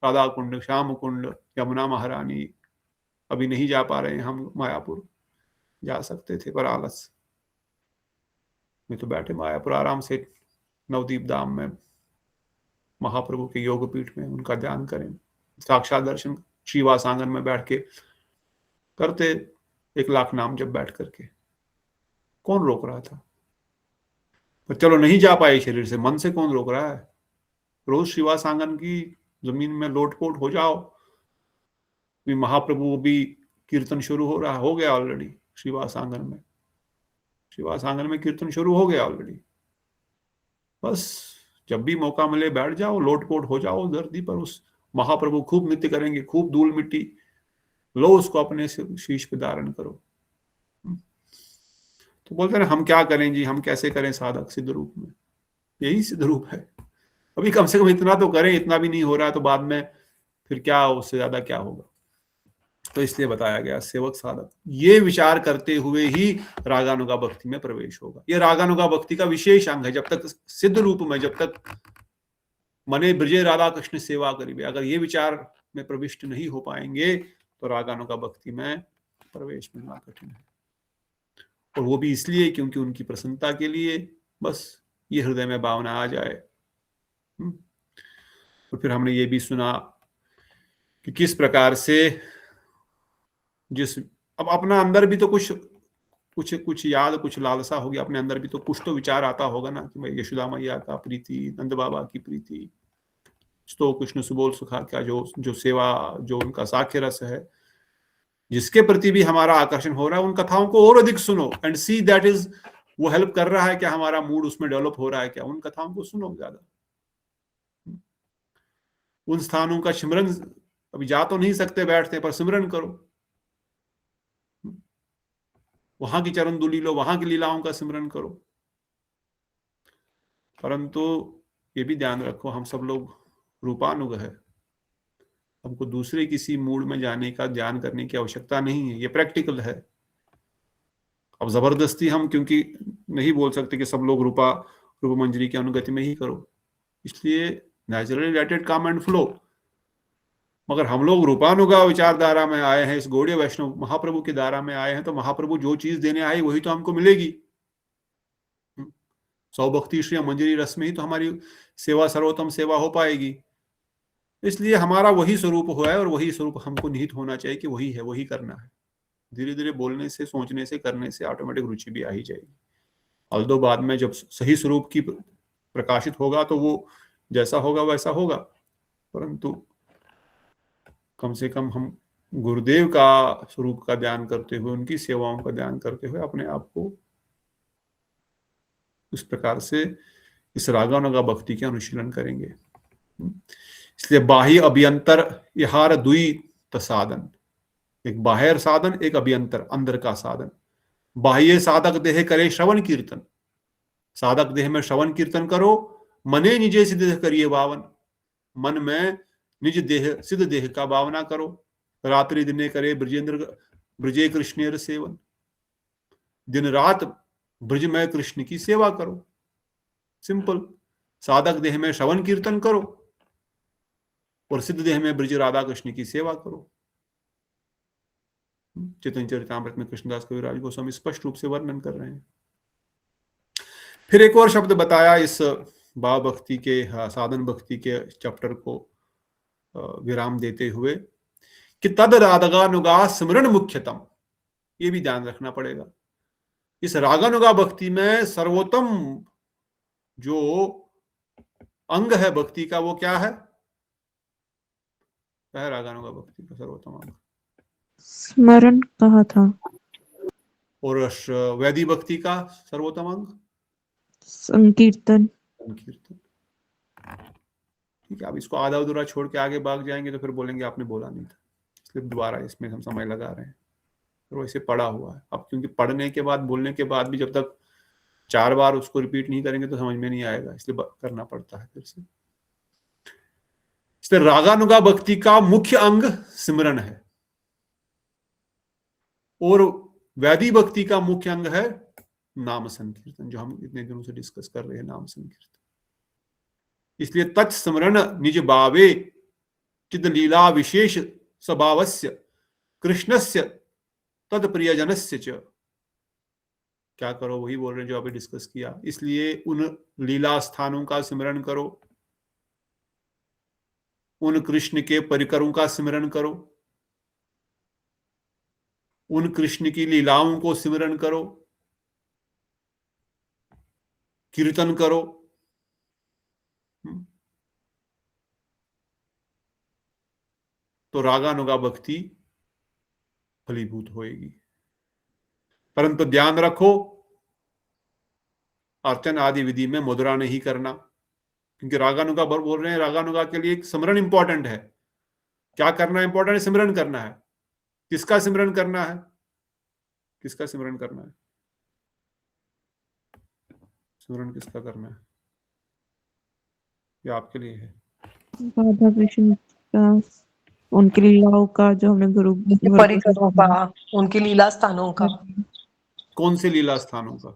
राधा कुंड, श्याम कुंड, यमुना महारानी, अभी नहीं जा पा रहे हैं हम मायापुर, जा सकते थे पर आलस में। तो बैठे मायापुर आराम से नवदीप धाम में महाप्रभु के योग पीठ में उनका ध्यान करें, साक्षात दर्शन श्रीवास आंगन में बैठ के करते 1 लाख नाम जब बैठ करके। कौन रोक रहा था? पर चलो नहीं जा पाए शरीर से, मन से कौन रोक रहा है? रोज श्रीवास आंगन की जमीन में लोटपोट हो जाओ। भी महाप्रभु भी कीर्तन शुरू हो गया ऑलरेडी श्रीवास आंगन में। श्रीवास आंगन में कीर्तन शुरू हो गया ऑलरेडी। बस जब भी मौका मिले बैठ जाओ, लोटपोट हो जाओ धरती पर। उस महाप्रभु खूब नृत्य करेंगे, खूब धूल मिट्टी लो, उसको अपने शीश पे धारण करो। तो बोलते हैं हम क्या करें जी, हम कैसे करें साधक सिद्ध रूप में? यही सिद्ध रूप है। अभी कम से कम इतना तो करें, इतना भी नहीं हो रहा है तो बाद में फिर क्या, उससे ज्यादा क्या होगा? तो इसलिए बताया गया सेवक साधक, ये विचार करते हुए ही रागानुगा भक्ति में प्रवेश होगा। ये रागानुगा भक्ति का विशेष अंग है। जब तक सिद्ध रूप में, जब तक मने ब्रजे राधा कृष्ण सेवा करिबे, अगर ये विचार में प्रविष्ट नहीं हो पाएंगे तो रागानुगा भक्ति में प्रवेश मिलना कठिन है। और वो भी इसलिए क्योंकि उनकी प्रसन्नता के लिए बस ये हृदय में भावना आ जाए। तो फिर हमने ये भी सुना कि किस प्रकार से अब अपना अंदर भी तो कुछ याद, कुछ लालसा होगी अपने अंदर भी, तो कुछ तो विचार आता होगा ना कि भाई यशोदा मैया का प्रीति, नंद बाबा की प्रीति, तो कृष्ण सुबोल सुखा का जो सेवा, जो उनका साख्य रस है, जिसके प्रति भी हमारा आकर्षण हो रहा है, उन कथाओं को और अधिक सुनो एंड सी दैट इज, वो हेल्प कर रहा है क्या, हमारा मूड उसमें डेवलप हो रहा है क्या? उन कथाओं को सुनो ज्यादा। उन स्थानों का सिमरन, अभी जा तो नहीं सकते बैठते, पर सिमरन करो। वहां की चरण धूलि लो, वहां की लीलाओं का सिमरन करो। परंतु ये भी ध्यान रखो, हम सब लोग रूपानुग है, हमको दूसरे किसी मूड में जाने का ध्यान करने की आवश्यकता नहीं है। ये प्रैक्टिकल है। अब जबरदस्ती हम क्योंकि नहीं बोल सकते कि सब लोग रूप मंजरी की अनुगति में ही करो, इसलिए naturally let it come and flow. मगर हम लोग रूपानुगा विचारधारा में आए हैं, इस गौड़ीय वैष्णव महाप्रभु की धारा में आए हैं, तो महाप्रभु जो चीज देने आए वही तो हमको मिलेगी। सौभक्ति श्री मंजरी रस में ही तो हमारी सेवा सर्वोत्तम सेवा हो पाएगी। इसलिए हमारा वही स्वरूप हुआ है और वही स्वरूप हमको निहित होना चाहिए कि वही है, वही करना है। धीरे धीरे बोलने से, सोचने से, करने से ऑटोमेटिक रुचि भी आ ही जाएगी। ऑल्दो बाद में जब सही स्वरूप की प्रकाशित होगा तो वो जैसा होगा वैसा होगा, परंतु कम से कम हम गुरुदेव का स्वरूप का ध्यान करते हुए, उनकी सेवाओं का ध्यान करते हुए अपने आप को इस प्रकार से इस रागानुगा भक्ति के अनुशीलन करेंगे। इसलिए बाह्य अभ्यंतर यहार द्वित साधन, एक बाह्य साधन, एक अभ्यंतर अंदर का साधन। बाह्य साधक देह करे श्रवण कीर्तन, साधक देह में श्रवण कीर्तन करो, मने निजे सिद्ध करिए भावन, मन में निज देह सिद्ध देह का भावना करो। रात्रि दिने करे ब्रजे कृष्णेर सेवन, दिन रात ब्रज में कृष्ण की सेवा करो। सिंपल। साधक देह में श्रवण कीर्तन करो और सिद्ध देह में ब्रज राधा कृष्ण की सेवा करो। चैतन्य चरितामृत में कृष्णदास कविराज गोस्वामी स्पष्ट रूप से वर्णन कर रहे हैं। फिर एक और शब्द बताया इस भाव भक्ति के, साधन भक्ति के चैप्टर को विराम देते हुए कि तद रागानुगा स्मरण मुख्यतम। ये भी ध्यान रखना पड़ेगा, इस रागानुगा भक्ति में सर्वोत्तम जो अंग है भक्ति का वो क्या है? क्या है रागानुगा भक्ति का सर्वोत्तम अंग? स्मरण कहा था। और वैदिक भक्ति का सर्वोत्तम अंग? संकीर्तन। संकीर्तन। ठीक है, अब इसको आधा अधूरा छोड़ के आगे भाग जाएंगे तो फिर बोलेंगे आपने बोला नहीं था, इसलिए दोबारा इसमें हम समय लगा रहे हैं। तो वैसे पढ़ा हुआ है, अब क्योंकि पढ़ने के बाद बोलने के बाद भी जब तक 4 बार उसको रिपीट नहीं करेंगे तो समझ में नहीं आएगा, इसलिए करना पड़ता है फिर से। इसलिए रागानुगा भक्ति का मुख्य अंग सिमरन है और वैदिक भक्ति का मुख्य अंग है नाम संकीर्तन, जो हम इतने दिनों से डिस्कस कर रहे हैं, नाम संकीर्तन। इसलिए तत् स्मरण निज भावे चिद लीला विशेष स्वभावस्य कृष्णस्य तद प्रियजनस्य च। क्या करो? वही बोल रहे हैं जो अभी डिस्कस किया। इसलिए उन लीला स्थानों का स्मरण करो, उन कृष्ण के परिकरों का स्मरण करो, उन कृष्ण की लीलाओं को स्मरण करो, कीर्तन करो। तो रागानुगा भक्ति फलीभूत होएगी। परंतु ध्यान रखो, अर्चन आदि विधि में मुद्रा नहीं करना, क्योंकि रागानुगा बोल रहे हैं, रागानुगा के लिए स्मरण इंपॉर्टेंट है। क्या करना इंपॉर्टेंट है? सिमरन करना है। किसका सिमरन करना है? किसका सिमरन करना है? सिमरन किसका करना है? ये आपके लिए है। राधा कृष्ण का, उनकी लीलाओं का, जो हमने गुरु परिकरों का, उनकी लीला स्थानों का। कौन से लीला स्थानों का?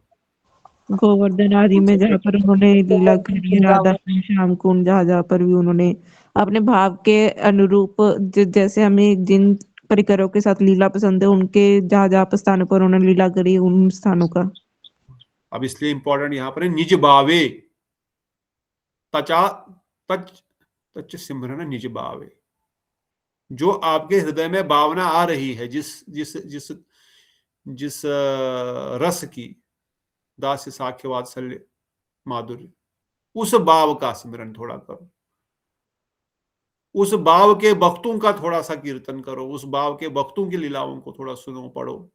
गोवर्धन आदि में जहाँ पर उन्होंने लीला करी है, राधा श्याम कुंड, जहाँ पर भी उन्होंने अपने भाव के अनुरूप, जैसे हमें जिन परिकरों के साथ लीला पसंद है, उनके जहाँ स्थानों पर उन्होंने लीला करी, उन स्थानों का। अब इसलिए इंपॉर्टेंट यहाँ पर है निज भावे तचा तच तच सिमरन निज भावे। जो आपके हृदय में भावना आ रही है, जिस जिस जिस जिस रस की, दास्य साख्य वात्सल्य माधुर्य, उस भाव का स्मरण थोड़ा करो, उस भाव के भक्तों का थोड़ा सा कीर्तन करो, उस भाव के भक्तों की लीलाओं को थोड़ा सुनो, पढ़ो।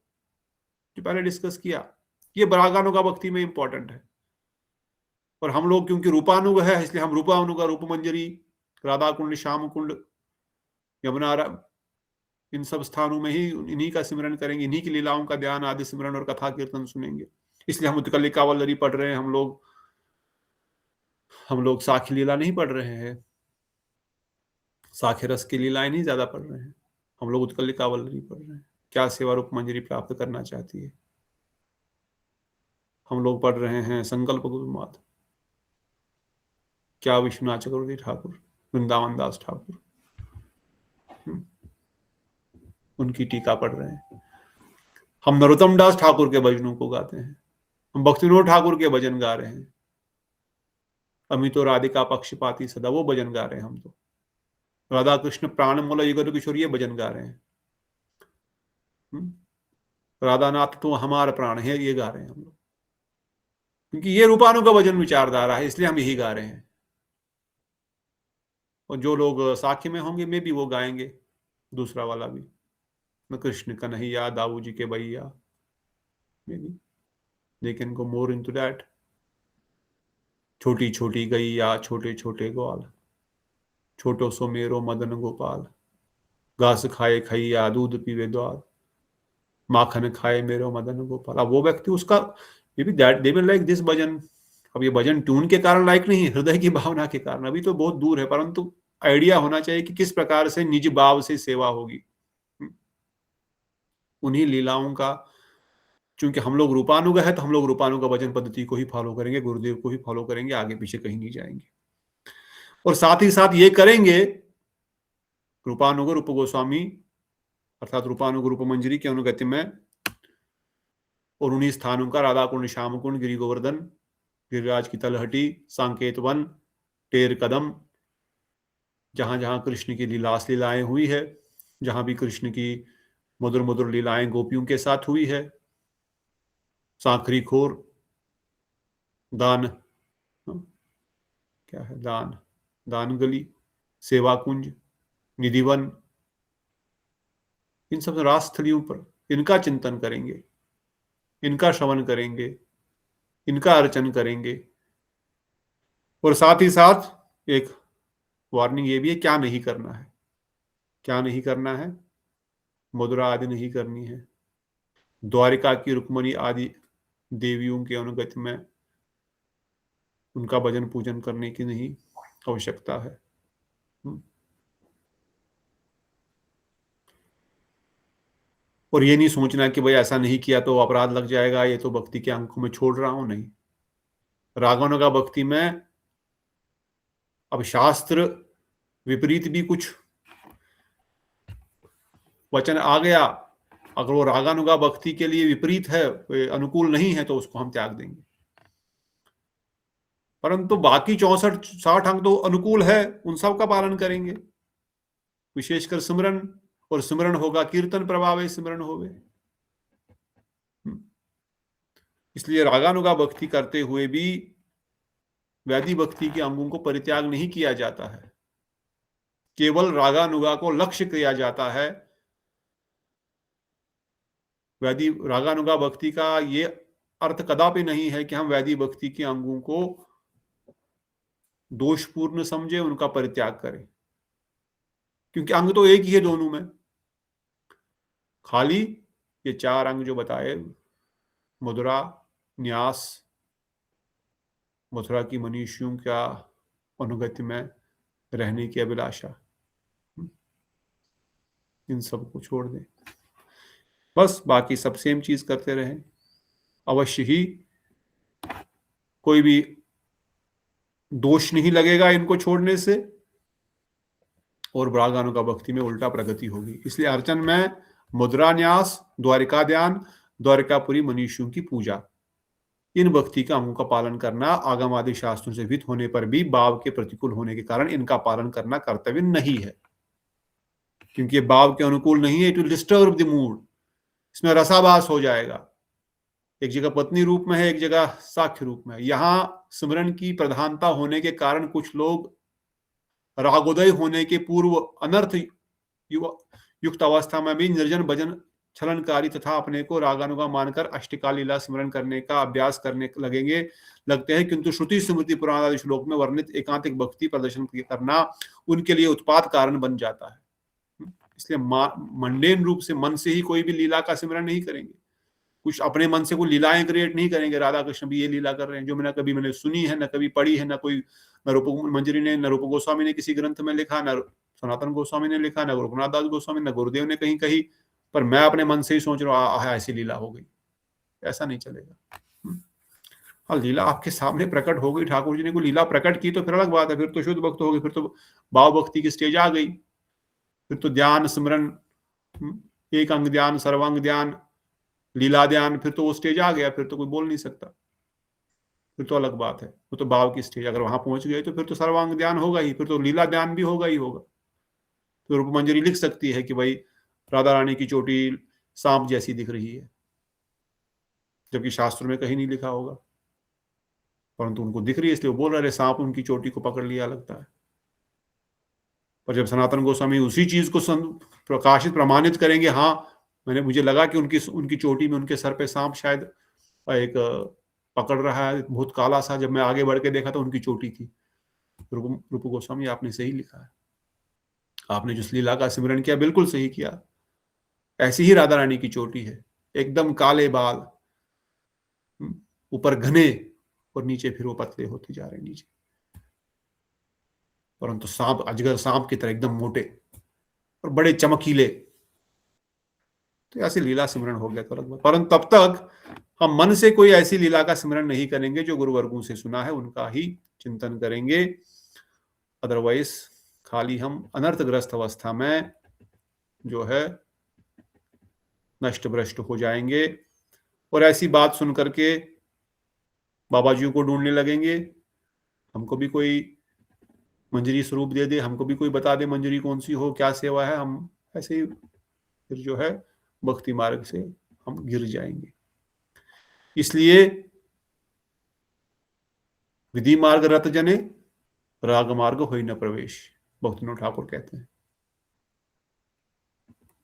जो पहले डिस्कस किया, ये रागानुगा भक्ति में इंपॉर्टेंट है। और हम लोग क्योंकि रूपानुग है, इसलिए हम रूपानुगा, रूप मंजरी, राधा कुंड, श्याम कुंड, यमुना, इन सब स्थानों में ही इन्हीं का सिमरन करेंगे, इन्हीं की लीलाओं का ध्यान, आदि सिमरन और कथा कीर्तन सुनेंगे। इसलिए हम उत्कलिका वल्लरी पढ़ रहे हैं। हम लोग साखी लीला नहीं पढ़ रहे हैं, साखे रस की लीलाएं नहीं ज्यादा पढ़ रहे हैं, हम लोग उत्कलिका वल्लरी पढ़ रहे हैं। क्या सेवा रूप मंजरी प्राप्त करना चाहती है? हम लोग पढ़ रहे हैं संकल्प गुरुमात। क्या विश्वनाथ चक्रवर्ती ठाकुर, वृंदावन दास ठाकुर, उनकी टीका पढ़ रहे हैं। हम नरोत्तम दास ठाकुर के भजनों को गाते हैं, हम भक्तिविनोद ठाकुर के भजन गा रहे हैं, अमितो राधिका पक्षपाती सदा, वो भजन गा रहे हैं हम तो। राधा कृष्ण प्राण मोला युगल किशोर, ये भजन गा रहे हैं। राधानाथ तो हमारा प्राण है, ये गा रहे हैं हम लोग, क्योंकि ये रूपानु का भजन विचारधारा है, इसलिए हम यही गा रहे हैं। और जो लोग साख्य में होंगे में भी वो गाएंगे दूसरा वाला भी, न कृष्ण कन्हैया दाऊ जी के भैया, may be they can go more into that. छोटी छोटी गैया छोटे छोटे ग्वाल, छोटो सो मेरो मदन गोपाल, घास खाए खैया दूध पीवे द्वार, माखन खाए मेरो मदन गोपाल। अब वो व्यक्ति उसका may be that they will like this bhajan. अब ये भजन ट्यून के कारण लाइक नहीं है, हृदय की भावना के कारण, अभी तो बहुत दूर है, परंतु आइडिया होना चाहिए कि किस प्रकार से निज भाव से सेवा होगी। उन्हीं लीलाओं का, चूंकि हम लोग रूपानुग है तो हम लोग रूपानुग भजन पद्धति को ही फॉलो करेंगे, गुरुदेव को ही फॉलो करेंगे, आगे पीछे कहीं नहीं जाएंगे। और साथ ही साथ ये करेंगे रूपानुग रूप गोस्वामी अर्थात रूपानुग रूप मंजरी के अनुगत्य में और उन्हीं स्थानों का राधा कुंड, श्याम कुंड, गिरि गोवर्धन, गिरिराज की तलहटी, सांकेत वन, टेर कदम, जहां जहां कृष्ण की लीलास लीलाएं हुई है, जहां भी कृष्ण की मधुर मधुर लीलाएं गोपियों के साथ हुई है, सांखरी खोर, दान, क्या है, दान गली, सेवा कुंज, निधिवन, इन सब रासस्थलियों पर इनका चिंतन करेंगे, इनका श्रवण करेंगे, इनका अर्चन करेंगे। और साथ ही साथ एक वार्निंग ये भी है, क्या नहीं करना है, क्या नहीं करना है, मधुरा आदि नहीं करनी है, द्वारिका की रुक्मणी आदि देवियों के अनुगत्य में उनका भजन पूजन करने की नहीं आवश्यकता है। और ये नहीं सोचना कि भाई ऐसा नहीं किया तो अपराध लग जाएगा, ये तो भक्ति के अंकों में छोड़ रहा हूं, नहीं। रागानुगा भक्ति में अब शास्त्र विपरीत भी कुछ वचन आ गया, अगर वो रागानुगा भक्ति के लिए विपरीत है, अनुकूल नहीं है, तो उसको हम त्याग देंगे। परंतु बाकी 64-60 अंक तो अनुकूल है, उन सब का पालन करेंगे। विशेषकर सिमरन, और सिमरन होगा कीर्तन प्रभावे सिमरन होवे। इसलिए रागानुगा भक्ति करते हुए भी वैदिक भक्ति के अंगों को परित्याग नहीं किया जाता है, केवल रागानुगा को लक्ष्य किया जाता है। वैदिक रागानुगा भक्ति का ये अर्थ कदापि नहीं है कि हम वैदिक भक्ति के अंगों को दोषपूर्ण समझे, उनका परित्याग करें, क्योंकि अंग तो एक ही है दोनों में। खाली ये 4 अंग जो बताए, मधुरा, न्यास, मथुरा की मनीषियों का अनुगत्य में रहने की अभिलाषा, इन सब को छोड़ दें, बस बाकी सब सेम चीज करते रहें। अवश्य ही कोई भी दोष नहीं लगेगा इनको छोड़ने से, और रागानुगा भक्ति में उल्टा प्रगति होगी। इसलिए अर्चन में मुद्रा न्यास, द्वारिका ध्यान, द्वारिकापुरी मनीषियों की पूजा, इन भक्ति का अंगों का पालन करना आगम आदि शास्त्रों से विहित होने पर भी भाव के प्रतिकूल होने के कारण इनका पालन करना कर्तव्य नहीं है, क्योंकि ये भाव के अनुकूल नहीं है। It will disturb the mood, इसमें रसाभास हो जाएगा। एक जगह पत्नी रूप में है, एक जगह साक्ष्य रूप में है। यहां सिमरन की प्रधानता होने के कारण कुछ लोग रागोदय होने के पूर्व अनर्थ युक्त अवस्था में भी निर्जन भजन छलनकारी तथा अपने को रागानुगा मानकर अष्टकाल लीला स्मरण करने का अभ्यास करने लगते हैं, किंतु श्रुति स्मृति पुराण आदि श्लोक में वर्णित एकांतिक भक्ति प्रदर्शन करना उनके लिए उत्पाद कारण बन जाता है। इसलिए मंडेन रूप से मन से ही कोई भी लीला का स्मरण नहीं करेंगे, कुछ अपने मन से कोई लीलाएं क्रिएट नहीं करेंगे। राधा कृष्ण भी ये लीला कर रहे हैं जो मैंने सुनी है, न कभी पढ़ी है, न रूप मंजरी ने, न रूप गोस्वामी ने किसी ग्रंथ में लिखा, न सनातन गोस्वामी ने लिखा, न रघुनाथ दास गोस्वामी, न गुरुदेव ने कहीं कही, पर मैं अपने मन से ही सोच रहा हूँ ऐसी लीला हो गई। ऐसा नहीं चलेगा। हाँ, लीला आपके सामने प्रकट हो गई, ठाकुर जी ने कोई लीला प्रकट की तो फिर अलग बात है, फिर तो शुद्ध भक्त हो गई, फिर तो भाव भक्ति की स्टेज आ गई, फिर तो ध्यान स्मरण, एक अंग ध्यान, सर्वांग ध्यान, लीला ध्यान, फिर तो वो स्टेज आ गया, फिर तो कोई बोल नहीं सकता, फिर तो अलग बात है। वो तो भाव की स्टेज अगर वहां पहुंच गए तो फिर तो सर्वांग ध्यान होगा ही, फिर तो लीला ध्यान भी होगा ही होगा। तो रूप मंजरी लिख सकती है कि भाई राधा रानी की चोटी सांप जैसी दिख रही है, जबकि शास्त्र में कहीं नहीं लिखा होगा, परंतु उनको दिख रही है इसलिए वो बोल रहे सांप उनकी चोटी को पकड़ लिया लगता है। पर जब सनातन गोस्वामी उसी चीज को प्रकाशित प्रमाणित करेंगे, हाँ मुझे लगा कि उनकी चोटी में उनके सर पे सांप शायद एक पकड़ रहा है, बहुत काला सा, जब मैं आगे बढ़ के देखा तो उनकी चोटी थी। रूप गोस्वामी आपने सही लिखा है, आपने जिस लीला का सिमरन किया बिल्कुल सही किया। ऐसी ही राधा रानी की चोटी है, एकदम काले बाल, ऊपर घने और नीचे फिर वो पतले होते जा रहे हैं नीचे, परंतु सांप, अजगर सांप की तरह एकदम मोटे और बड़े चमकीले। तो ऐसी लीला सिमरन हो गया तो अलग बात, परंतु तब तक हम मन से कोई ऐसी लीला का सिमरन नहीं करेंगे जो गुरुवर्गों से सुना है, उनका ही चिंतन करेंगे। अदरवाइज खाली हम अनर्थग्रस्त अवस्था में जो है नष्ट भ्रष्ट हो जाएंगे और ऐसी बात सुन करके बाबा जी को ढूंढने लगेंगे, हमको भी कोई मंजरी स्वरूप दे दे, हमको भी कोई बता दे मंजरी कौन सी हो, क्या सेवा है। हम ऐसे ही फिर जो है भक्ति मार्ग से हम गिर जाएंगे। इसलिए विधि मार्ग रत जने राग मार्ग होई न प्रवेश, भक्तिनाथ ठाकुर कहते हैं।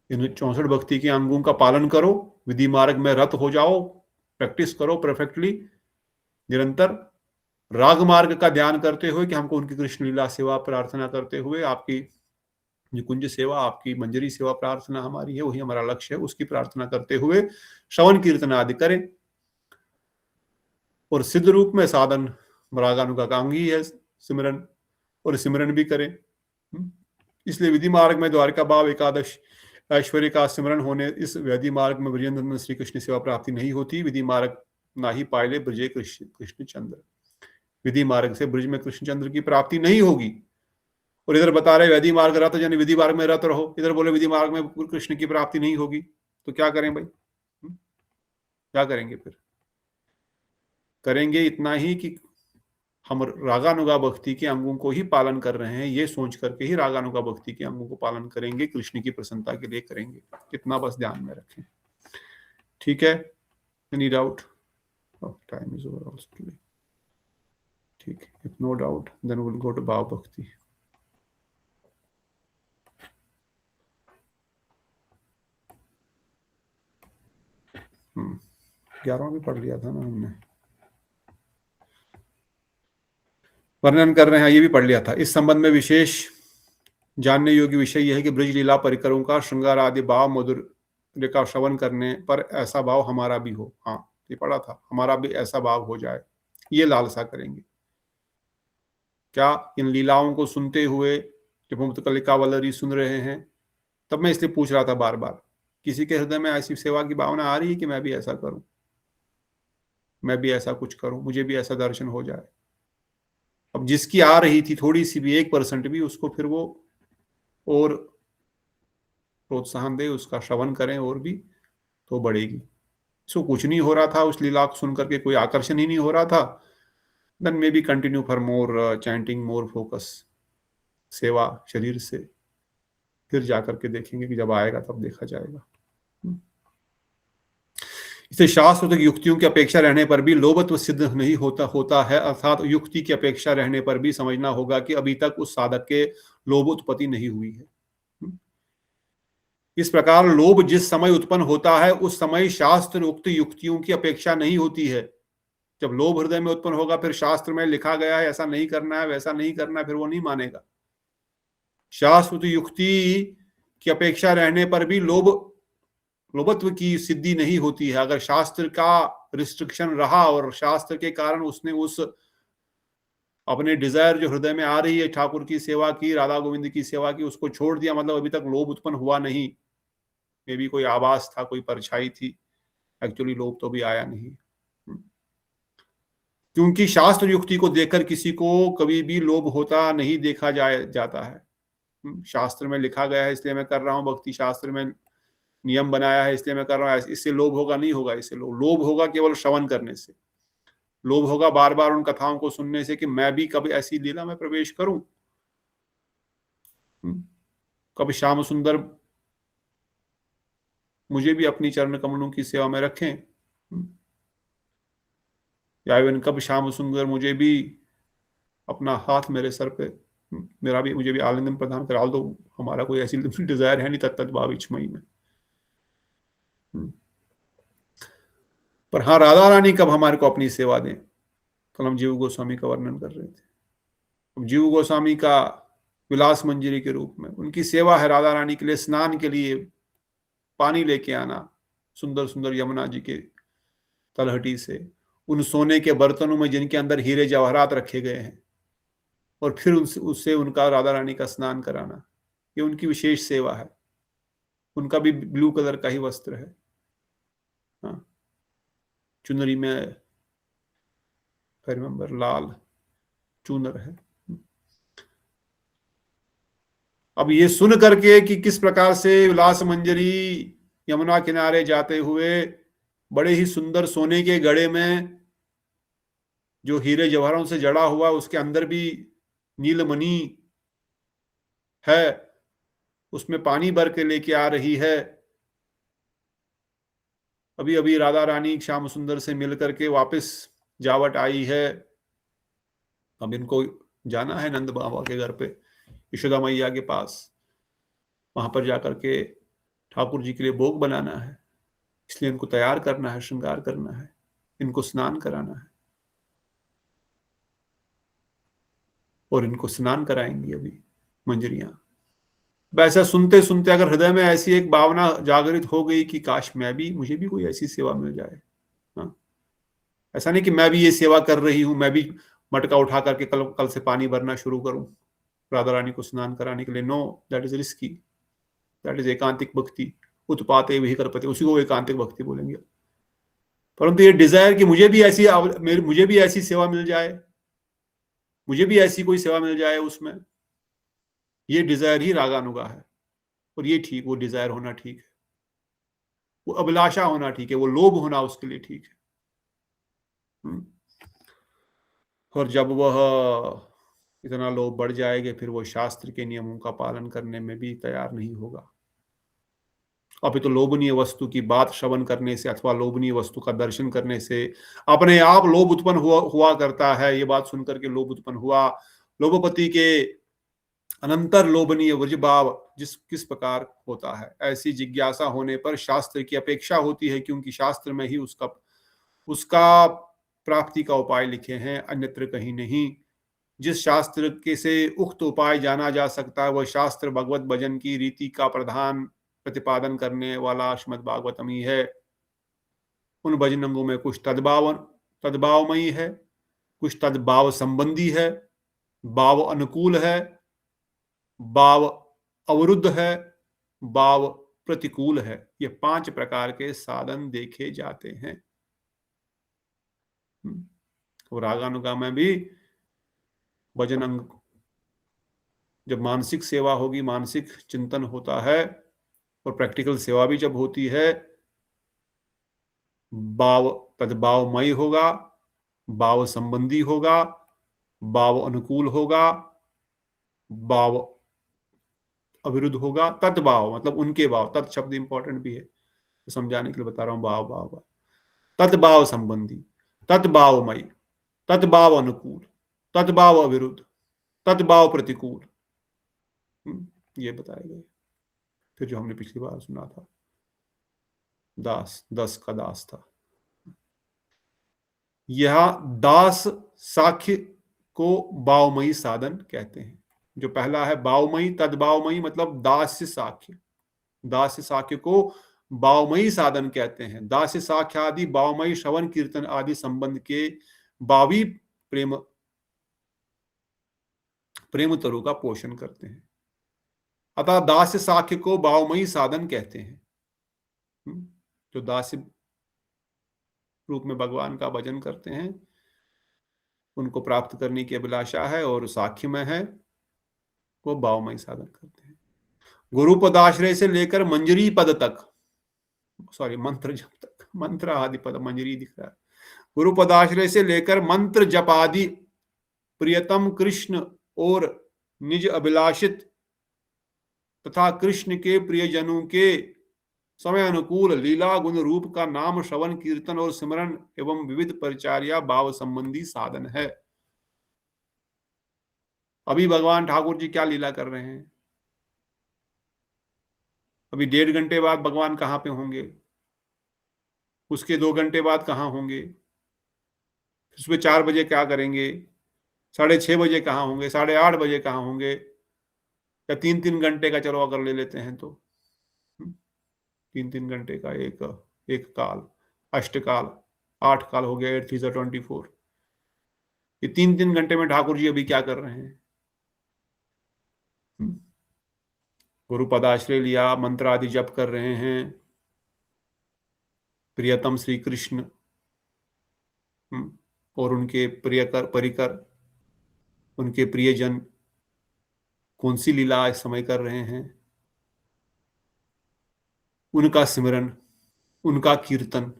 इन 64 भक्ति के अंगों का पालन करो, विधि मार्ग में रत हो जाओ, प्रैक्टिस करो परफेक्टली, निरंतर राग मार्ग का ध्यान करते हुए कि हमको उनकी कृष्ण लीला सेवा प्रार्थना करते हुए, आपकी निकुंज सेवा, आपकी मंजरी सेवा प्रार्थना हमारी है, वही हमारा लक्ष्य है, उसकी प्रार्थना करते हुए श्रवण कीर्तन आदि करें। और सिद्ध रूप में साधन रागानुगांगी है सिमरन, और सिमरन भी करें। इसलिए विधि मार्ग में द्वारिका भाव एकादश ऐश्वर्य का सिमरन होने, इस विधि मार्ग में ब्रजेंद्र में श्री कृष्ण सेवा प्राप्ति नहीं होती। विधि मार्ग ना ही पायले ब्रजे कृष्ण चंद्र, विधि मार्ग से ब्रज में कृष्ण चंद्र की प्राप्ति नहीं होगी। और इधर बता रहे विधि मार्ग रत, यानी विधि मार्ग में रत रहो, इधर बोले विधि मार्ग में कृष्ण की प्राप्ति नहीं होगी, तो क्या करें भाई? क्या करेंगे फिर? करेंगे इतना ही कि हम रागानुगा भक्ति के अंगों को ही पालन कर रहे हैं, ये सोच करके ही रागानुगा भक्ति के अंगों को पालन करेंगे, कृष्ण की प्रसन्नता के लिए करेंगे। इतना बस ध्यान में रखें, ठीक है? Any doubt? Time is over also, ठीक है। If no doubt then will go to भाव भक्ति। हम्म, 11वां भी पढ़ लिया था ना हमने, वर्णन कर रहे हैं, ये भी पढ़ लिया था। इस संबंध में विशेष जानने योग्य विषय यह है कि ब्रज लीला परिकरों का श्रृंगार आदि भाव मधुर का श्रवण करने पर ऐसा भाव हमारा भी हो। हाँ, ये पढ़ा था, हमारा भी ऐसा भाव हो जाए, ये लालसा करेंगे। क्या इन लीलाओं को सुनते हुए जब हम कलिका वल्लरी सुन रहे हैं, तब मैं इसलिए पूछ रहा था बार बार, किसी के हृदय में ऐसी सेवा की भावना आ रही है कि मैं भी ऐसा करूं, मैं भी ऐसा कुछ करूं, मुझे भी ऐसा दर्शन हो जाए? अब जिसकी आ रही थी थोड़ी सी भी, 1% भी, उसको फिर वो और प्रोत्साहन दे, उसका श्रवण करें और भी, तो बढ़ेगी। इसको कुछ नहीं हो रहा था, उस लीला को सुन करके कोई आकर्षण ही नहीं हो रहा था, then may be continue for more chanting, more focus, सेवा शरीर से। फिर जाकर के देखेंगे कि जब आएगा तब देखा जाएगा। इसे शास्त्र तक युक्तियों की अपेक्षा रहने पर भी लोभत्व सिद्ध नहीं होता है, अर्थात युक्ति की अपेक्षा रहने पर भी समझना होगा कि अभी तक उस साधक के लोभ उत्पत्ति नहीं हुई है। इस प्रकार लोभ जिस समय उत्पन्न होता है उस समय शास्त्र उक्त युक्तियों की अपेक्षा नहीं होती है। जब लोभ हृदय में उत्पन्न होगा, फिर शास्त्र में लिखा गया है ऐसा नहीं करना है, वैसा नहीं करना है, फिर वो नहीं मानेगा। शास्त्र युक्ति की अपेक्षा रहने पर भी लोभत्व की सिद्धि नहीं होती है। अगर शास्त्र का रिस्ट्रिक्शन रहा और शास्त्र के कारण उसने उस अपने डिजायर जो हृदय में आ रही है, ठाकुर की सेवा की, राधा गोविंद की सेवा की, उसको छोड़ दिया, मतलब अभी तक लोभ उत्पन्न हुआ नहीं, मे भी कोई आभास था, कोई परछाई थी, एक्चुअली लोभ तो भी आया नहीं। क्योंकि शास्त्र युक्ति को देखकर किसी को कभी भी लोभ होता नहीं देखा जाता है। शास्त्र में लिखा गया है इसलिए मैं कर रहा हूं, भक्ति शास्त्र में नियम बनाया है इसलिए मैं कर रहा हूं, इससे लोभ होगा? नहीं होगा। इससे लोभ होगा केवल श्रवण करने से, लोभ होगा बार बार उन कथाओं को सुनने से कि मैं भी कभी ऐसी लीला में प्रवेश करूं, कभी श्याम सुंदर मुझे भी अपनी चरण कमलों की सेवा में रखें, या इवन कब श्याम सुंदर मुझे भी अपना हाथ मेरे सर पे, मुझे भी आलिंगन प्रदान करा दो। हमारा कोई ऐसी डिजायर है नहीं तत्त भाव इच्छमयी में। पर हाँ, राधा रानी कब हमारे को अपनी सेवा दें। कल हम जीव गोस्वामी का वर्णन कर रहे थे। जीव गोस्वामी का विलास मंजरी के रूप में उनकी सेवा है राधा रानी के लिए, स्नान के लिए पानी लेके आना सुंदर सुंदर यमुना जी के तलहटी से, उन सोने के बर्तनों में जिनके अंदर हीरे जवाहरात रखे गए हैं, और फिर उससे उनका राधा रानी का स्नान कराना, ये उनकी विशेष सेवा है। उनका भी ब्लू कलर का ही वस्त्र है, हाँ, चुनरी में आई रिमेंबर लाल चूनर है। अब ये सुन करके कि किस प्रकार से विलास मंजरी यमुना किनारे जाते हुए बड़े ही सुंदर सोने के घड़े में जो हीरे जवाहरों से जड़ा हुआ, उसके अंदर भी नीलमणि है, उसमें पानी भर के लेके आ रही है। अभी अभी राधा रानी श्याम सुंदर से मिल करके वापस जावट आई है। अब इनको जाना है नंद बाबा के घर पे, यशोदा मैया के पास, वहां पर जाकर के ठाकुर जी के लिए भोग बनाना है। इसलिए इनको तैयार करना है, श्रृंगार करना है, इनको स्नान कराना है, और इनको स्नान कराएंगी अभी मंजरियां। वैसा सुनते सुनते अगर हृदय में ऐसी एक भावना जागृत हो गई कि काश मुझे भी कोई ऐसी सेवा मिल जाए। हाँ? ऐसा नहीं कि मैं भी ये सेवा कर रही हूं, मैं भी मटका उठा करके कल से पानी भरना शुरू करूं राधा रानी को स्नान कराने के लिए। No, that is risky, that is ekantik bhakti. उत्पाते वही करपते, उसी को एकांतिक भक्ति बोलेंगे। परंतु ये डिजायर कि मुझे भी ऐसी सेवा मिल जाए, मुझे भी ऐसी कोई सेवा मिल जाए, उसमें ये डिजायर ही रागानुगा है। और ये ठीक, वो डिजायर होना ठीक है, वो अभिलाषा होना ठीक है, वो लोभ होना उसके लिए ठीक है। और जब वह इतना लोभ बढ़ जाएगा, फिर वो शास्त्र के नियमों का पालन करने में भी तैयार नहीं होगा। अभी तो लोभनीय वस्तु की बात श्रवण करने से अथवा लोभनीय वस्तु का दर्शन करने से अपने आप लोभ उत्पन्न हुआ करता है। ये बात सुनकर के लोभ उत्पन्न हुआ। लोभपति के अनंतर लोभनीय वृजभाव किस प्रकार होता है, ऐसी जिज्ञासा होने पर शास्त्र की अपेक्षा होती है, क्योंकि शास्त्र में ही उसका प्राप्ति का उपाय लिखे हैं, अन्यत्र कहीं नहीं। जिस शास्त्र के से उक्त उपाय जाना जा सकता है, वह शास्त्र भगवत भजन की रीति का प्रधान प्रतिपादन करने वाला श्रीमद् भागवतम ही है। उन भजन अंगों में कुछ तद्भावमयी है, कुछ तद्भाव संबंधी है, भाव अनुकूल है, भाव अवरुद्ध है, भाव प्रतिकूल है। ये 5 प्रकार के साधन देखे जाते हैं। और रागानुगा में भी भजन अंग, जब मानसिक सेवा होगी, मानसिक चिंतन होता है, और प्रैक्टिकल सेवा भी जब होती है, भाव तद्भावमयी होगा, भाव संबंधी होगा, भाव अनुकूल होगा, भाव अविरुद्ध होगा। तद्भाव मतलब उनके भाव, तत् शब्द इंपॉर्टेंट भी है, तो समझाने के लिए बता रहा हूं। भाव भाव भाव, तद्भाव संबंधी, तद्भावमयी, तद्भाव अनुकूल, तद्भाव अविरुद्ध, तद्भाव प्रतिकूल, ये बताए गए। फिर जो हमने पिछली बार सुना था, दास, 10 का दास था। यह दास साख्य को भावमयी साधन कहते हैं। जो पहला है भावमयी, तद्भावमयी मतलब दास्य साख्य। दास्य साख्य को भावमयी साधन कहते हैं। दास्य साख्य आदि भावमयी श्रवण कीर्तन आदि संबंध के भावी प्रेम तरु का पोषण करते हैं। अतः दास्य साख्य को भावमयी साधन कहते हैं। जो दास्य रूप में भगवान का भजन करते हैं, उनको प्राप्त करने की अभिलाषा है और साख्य में है, वो भावमयी साधन करते हैं। गुरु पदाश्रय से लेकर मंजरी पद तक, मंत्र जप तक, मंत्र आदि पद, मंजरी दिख रहा है। गुरु पदाश्रय से लेकर मंत्र जप आदि प्रियतम कृष्ण और निज अभिलाषित तथा कृष्ण के प्रियजनों के समय अनुकूल लीला गुण रूप का नाम श्रवण कीर्तन और सिमरन एवं विविध परिचर्या भाव संबंधी साधन है। अभी भगवान ठाकुर जी क्या लीला कर रहे हैं? अभी 1.5 घंटे बाद भगवान कहाँ पे होंगे, उसके 2 घंटे बाद कहाँ होंगे, सुबह 4 बजे क्या करेंगे, 6:30 बजे कहाँ होंगे, 8:30 बजे कहाँ होंगे, या 3-3 घंटे का चलो अगर ले लेते हैं तो 3-3 घंटे का एक काल, अष्टकाल, 8 काल हो गया, 8 3 24। ये 3-3 घंटे में ठाकुर जी अभी क्या कर रहे हैं? गुरु पदाश्रय लिया, मंत्र आदि जप कर रहे हैं, प्रियतम श्री कृष्ण और उनके परिकर, उनके प्रियजन कौन सी लीला इस समय कर रहे हैं, उनका सिमरन, उनका कीर्तन,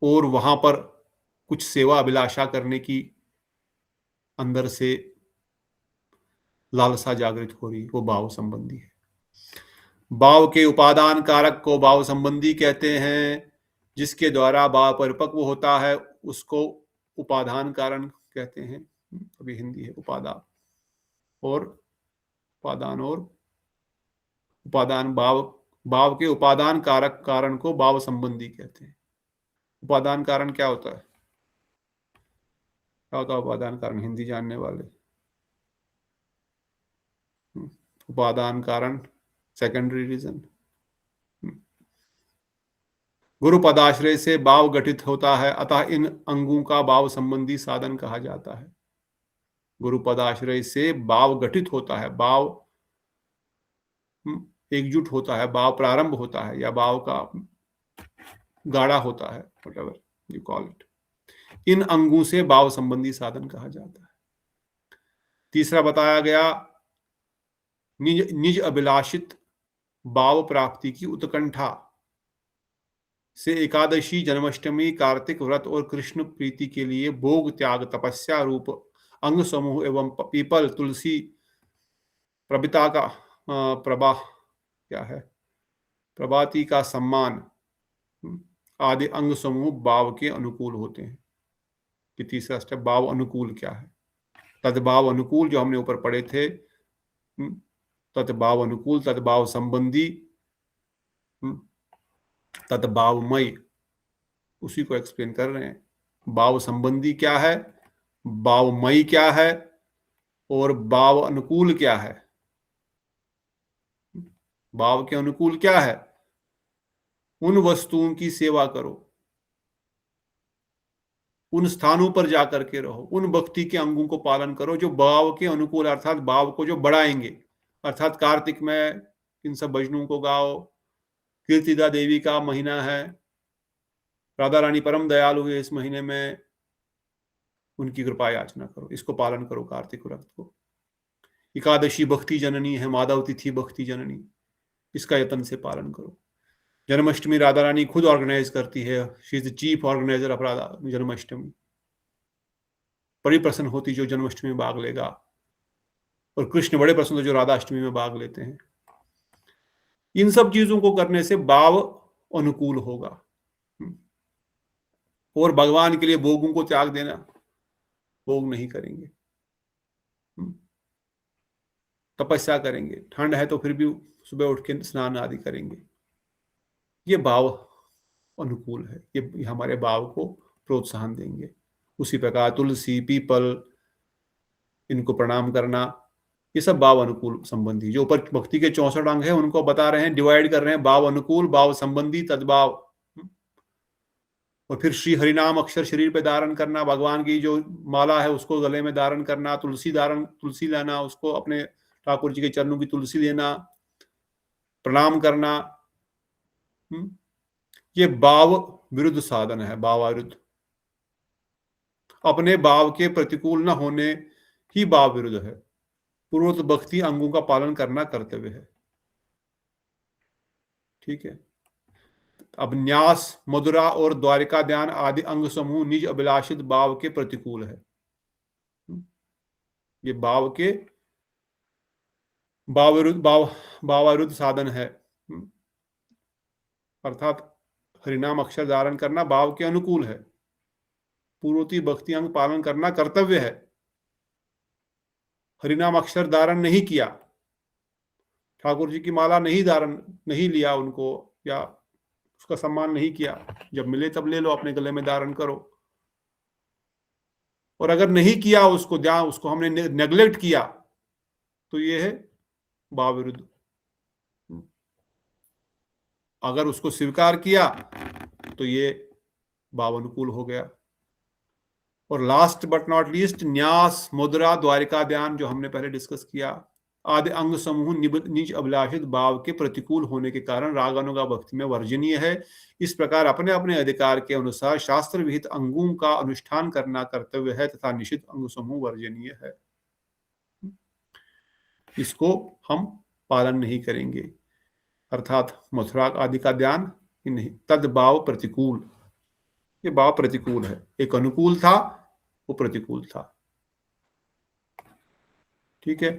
और वहां पर कुछ सेवा अभिलाषा करने की अंदर से लालसा जागृत हो रही, वो भाव संबंधी है। भाव के उपादान कारक को भाव संबंधी कहते हैं। जिसके द्वारा भाव परिपक्व होता है उसको उपादान कारण कहते हैं। अभी हिंदी है उपादान और उपादान भाव के उपादान कारक कारण को भाव संबंधी कहते हैं। उपादान कारण क्या होता है? क्या होता है उपादान कारण? हिंदी जानने वाले। उपादान कारण सेकेंडरी रीजन। गुरु पदाश्रय से भाव गठित होता है, अतः इन अंगों का भाव संबंधी साधन कहा जाता है। गुरु पदाश्रय से भाव गठित होता है, भाव एकजुट होता है, भाव प्रारंभ होता है, या भाव का गाढ़ा होता है, व्हाटएवर यू कॉल इट। इन अंगों से भाव संबंधी साधन कहा जाता है। तीसरा बताया गया, निज अभिलाषित भाव प्राप्ति की उत्कंठा से एकादशी, जन्माष्टमी, कार्तिक व्रत और कृष्ण प्रीति के लिए भोग त्याग, तपस्या रूप अंग समूह एवं पीपल, तुलसी, प्रभिता का प्रभाती का सम्मान आदि अंग समूह भाव के अनुकूल होते हैं। कि तीसरा स्टेप, भाव अनुकूल क्या है? तद्भाव अनुकूल जो हमने ऊपर पढ़े थे, तद्भाव अनुकूल, तद्भाव संबंधी, तद्भावमय, उसी को एक्सप्लेन कर रहे हैं। भाव संबंधी क्या है, भावमयी क्या है, और भाव अनुकूल क्या है? भाव के अनुकूल क्या है? उन वस्तुओं की सेवा करो, उन स्थानों पर जाकर के रहो, उन भक्ति के अंगों को पालन करो जो भाव के अनुकूल, अर्थात भाव को जो बढ़ाएंगे। अर्थात कार्तिक में इन सब भजनों को गाओ, कीर्तिदा देवी का महीना है, राधा रानी परम दयालु है, इस महीने में उनकी कृपा याचना करो, इसको पालन करो कार्तिक व्रत को। एकादशी भक्ति जननी है, माधव तिथि भक्ति जननी, इसका यत्न से पालन करो। जन्माष्टमी राधा रानी खुद ऑर्गेनाइज करती है, she is the chief organiser of Radha Janmashtami. बड़ी प्रसन्न होती जो जन्माष्टमी में भाग लेगा, और कृष्ण बड़े प्रसन्न होते जो राधाष्टमी में भाग लेते हैं। इन सब चीजों को करने से भाव अनुकूल होगा। और भगवान के लिए भोगों को त्याग देना, भोग नहीं करेंगे, तपस्या करेंगे, ठंड है तो फिर भी सुबह उठ के स्नान आदि करेंगे। ये भाव अनुकूल है, ये हमारे भाव को प्रोत्साहन देंगे। उसी प्रकार तुलसी, पीपल, इनको प्रणाम करना, ये सब भाव अनुकूल संबंधी। जो ऊपर भक्ति के 64 अंग है उनको बता रहे हैं, डिवाइड कर रहे हैं, भाव अनुकूल, भाव संबंधी, तद्भाव। और फिर श्री हरिनाम अक्षर शरीर पे धारण करना, भगवान की जो माला है उसको गले में धारण करना, तुलसी लेना, उसको अपने ठाकुर जी के चरणों की तुलसी लेना, प्रणाम करना, ये भाव विरुद्ध साधन है, भावाविरुद्ध। अपने भाव के प्रतिकूल न होने ही भाव विरुद्ध है। पूर्वोक्त भक्ति अंगों का पालन करना कर्तव्य है। ठीक है। अब न्यास, मधुरा और द्वारिका ध्यान आदि अंग समूह निज अभिलाषित भाव के प्रतिकूल है। ये भाव के भावाविरुद्ध साधन है। अर्थात हरिनाम अक्षर धारण करना भाव के अनुकूल है, पूर्वोक्ति भक्ति अंग पालन करना कर्तव्य है। हरिनाम अक्षर धारण नहीं किया, ठाकुर जी की माला नहीं लिया उनको, या उसका सम्मान नहीं किया, जब मिले तब ले लो, अपने गले में धारण करो। और अगर नहीं किया उसको हमने नेग्लेक्ट किया, तो ये है भाव विरुद्ध। अगर उसको स्वीकार किया तो ये भाव अनुकूल हो गया। और लास्ट बट नॉट लीस्ट, न्यास, मुद्रा, द्वारिका ध्यान जो हमने पहले डिस्कस किया, आदि अंग समूह निज अभिलाषित भाव के प्रतिकूल होने के कारण रागानुगा भक्ति में वर्जनीय है। इस प्रकार अपने अपने अधिकार के अनुसार शास्त्र विहित अंगों का अनुष्ठान करना कर्तव्य है तथा निषिद्ध अंग समूह वर्जनीय है। इसको हम पालन नहीं करेंगे, अर्थात मथुरा आदि का ध्यान नहीं। तद भाव प्रतिकूल, ये भाव प्रतिकूल है। एक अनुकूल था, वो प्रतिकूल था। ठीक है,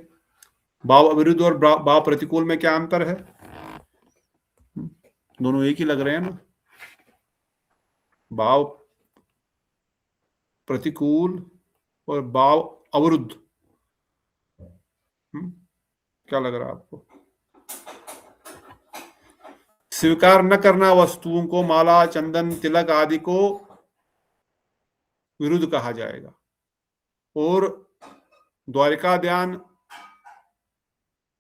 भाव अविरुद्ध और भाव प्रतिकूल में क्या अंतर है? दोनों एक ही लग रहे हैं ना। भाव प्रतिकूल और भाव अवरुद्ध, क्या लग रहा है आपको? स्वीकार न करना वस्तुओं को, माला, चंदन, तिलक आदि को विरुद्ध कहा जाएगा। और द्वारिका ध्यान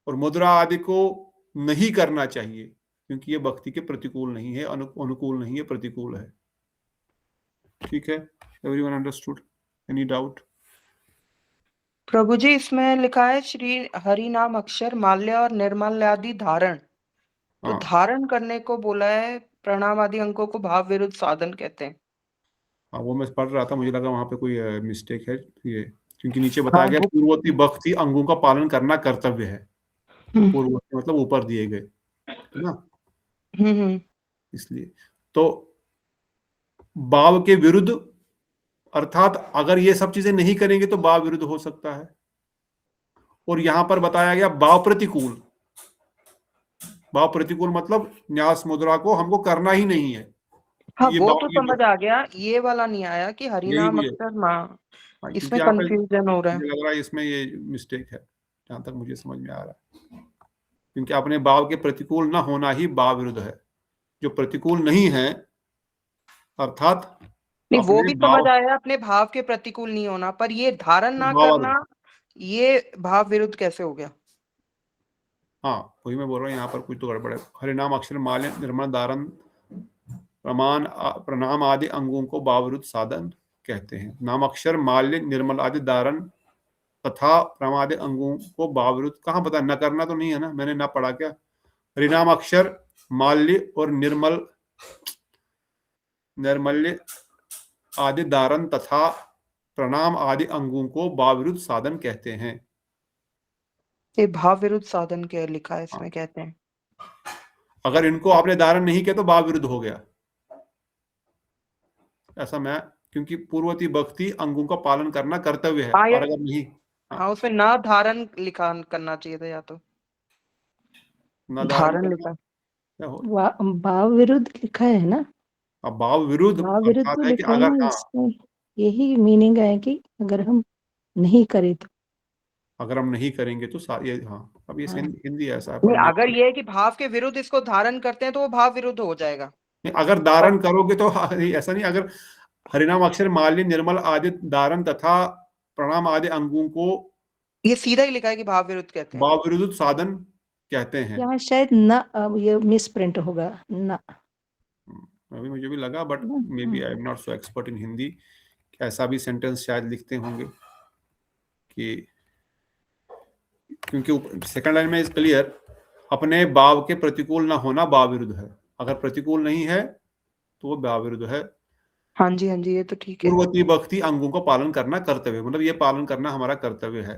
और मुद्रा आदि को नहीं करना चाहिए, क्योंकि ये भक्ति के प्रतिकूल नहीं है, अनुकूल नहीं है, प्रतिकूल है। ठीक है, एवरीवन अंडरस्टूड? Any doubt? प्रभु जी, इसमें लिखा है श्री हरि नाम अक्षर माल्य और निर्मल आदि धारण, तो हाँ धारण करने को बोला है, प्रणाम आदि अंगों को भाव विरुद्ध साधन कहते हैं। हाँ, वो मैं पढ़ रहा था, मुझे लगा वहां पे कोई मिस्टेक है ये, क्योंकि नीचे बताया हाँ, गया वो पूर्ववर्ती भक्ति अंगों का पालन करना कर्तव्य है। हम्म पूर्ववर्ती मतलब ऊपर दिए गए, है ना, हम्म इसलिए। तो भाव के विरुद्ध, अर्थात अगर ये सब चीजें नहीं करेंगे तो भाव विरुद्ध हो सकता है। और यहां पर बताया गया भाव प्रतिकूल। भाव प्रतिकूल मतलब न्यास मुद्रा को हमको करना ही नहीं है। हाँ, ये वो भाव तो ये समझ आ गया, ये वाला नहीं आया कि हरि यही नाम मुझे, अक्षर माँ, हाँ, क्योंकि इसमें यहाँ पे कंफ्यूजन हो रहा है। मुझे लग रहा है इसमें ये मिस्टेक है, जहां तक मुझे समझ में आ रहा है। क्योंकि अपने भाव के प्रतिकूल न होना ही भाव विरुद्ध है। जो प्रतिकूल नहीं है, अर्थात नहीं, वो अपने भी भाव, समझ आया, अपने भाव के प्रतिकूल नहीं होना, पर ये धारण ना भाव, करना, ये भाव विरुद्ध कैसे हो गया? हाँ वही मैं बोल रहा हूँ, यहाँ पर कुछ तो गड़बड़ है। हरिनाम अक्षर माल्य निर्मल धारण प्रणाम आदि अंगों को भाव विरुद्ध साधन कहते हैं। नाम अक्षर माल्य निर्मल आदि धारण तथा प्रणाम आदि अंगों को भाव विरुद्ध, कहाँ पता, न करना तो नहीं है ना, मैंने ना पढ़ा क्या? हरिनाम अक्षर माल्य और निर्मल्य आदि धारण तथा प्रणाम आदि अंगों को भाव विरुद्ध साधन कहते हैं। ये भाव विरुद्ध साधन के लिखा है हाँ, इसमें, कहते हैं। अगर इनको आपने धारण नहीं किया तो भाव विरुद्ध हो गया, ऐसा मैं, क्योंकि पूर्ववर्ती भक्ति अंगों का पालन करना कर्तव्य है, हाँ, और अगर नहीं, हाँ, उसमें ना धारण लिखा करना चाहिए था, या तो न धारण धारण करना लिखा। क्या हो, भाव विरुद्ध लिखा है ना, अब भाव विरुद्ध भाव विरुद्ध अर्थात तो है कि लिखा है अगर, ना, हाँ, इसमें यही मीनिंग है कि अगर हम नहीं करें तो। अगर हम नहीं करेंगे तो ये, हाँ, अब ये हाँ। हिंदी ऐसा है, नहीं, पर मैं, अगर ये है कि भाव के विरुद्ध इसको धारण करते हैं तो वो भाव विरुद्ध हो जाएगा। नहीं, अगर धारण करोगे तो ऐसा नहीं, अगर हरिनाम अक्षर माल्य निर्मल आदि धारण तथा प्रणाम आदि अंगों को ये सीधा ही लिखा है कि भाव विरुद्ध कहते हैं। भाव विरुद्ध साधन कहते हैं। यहाँ शायद न, अब ये मिस प्रिंट होगा न। अभी मुझे भी लगा, but may be I am not so expert in Hindi, ऐसा भी सेंटेंस शायद लिखते होंगे कि, क्योंकि सेकंड लाइन में इज क्लियर, अपने भाव के प्रतिकूल ना होना भाव विरुद्ध है। अगर प्रतिकूल नहीं है तो वो भाव विरुद्ध है। हाँ जी, हाँ जी, ये तो ठीक है। पूर्ववर्ती भक्ति अंगों का पालन करना कर्तव्य, मतलब ये पालन करना हमारा कर्तव्य है।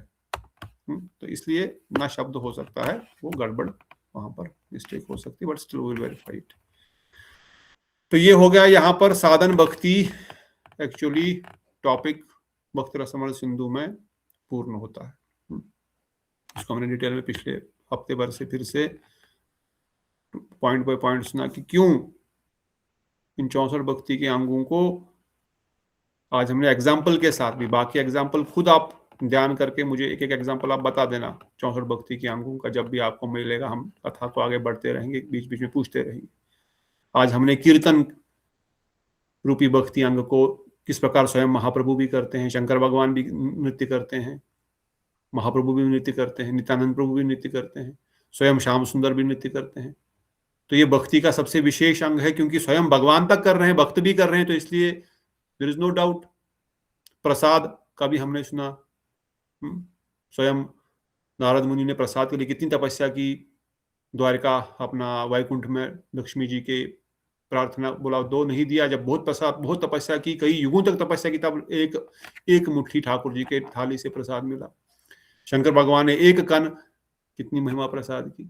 तो इसलिए ना शब्द हो सकता है, वो गड़बड़ वहां पर मिस्टेक हो सकती है, but still will verify it. तो ये हो गया यहाँ पर साधन भक्ति, एक्चुअली टॉपिक भक्ति रसमल सिंधु में पूर्ण होता है। इसको हमने डिटेल में पिछले हफ्ते भर से फिर से पॉइंट बाय पॉइंट सुना कि क्यों इन 64 भक्ति के अंगों को, आज हमने एग्जाम्पल के साथ भी, बाकी एग्जाम्पल खुद आप ध्यान करके मुझे एक एक एग्जाम्पल आप बता देना 64 भक्ति के अंगों का, जब भी आपको मिलेगा। हम कथा को आगे बढ़ते रहेंगे, बीच बीच में पूछते रहेंगे। आज हमने कीर्तन रूपी भक्ति अंग को किस प्रकार स्वयं महाप्रभु भी करते हैं, शंकर भगवान भी नृत्य करते हैं, महाप्रभु भी नृत्य करते हैं, नित्यानंद प्रभु भी नृत्य करते हैं, स्वयं श्याम सुंदर भी नृत्य करते हैं। तो ये भक्ति का सबसे विशेष अंग है, क्योंकि स्वयं भगवान तक कर रहे हैं, भक्त भी कर रहे हैं, तो इसलिए देयर इज नो डाउट। प्रसाद का भी हमने सुना, स्वयं नारद मुनि ने प्रसाद के लिए कितनी तपस्या की, द्वारिका अपना वैकुंठ में लक्ष्मी जी के प्रार्थना बोला, दो नहीं दिया। जब बहुत तपस्या की, कई युगों तक तपस्या की, तब एक मुट्ठी ठाकुर जी के थाली से प्रसाद मिला। शंकर भगवान ने एक कण कितनी महिमा प्रसाद की।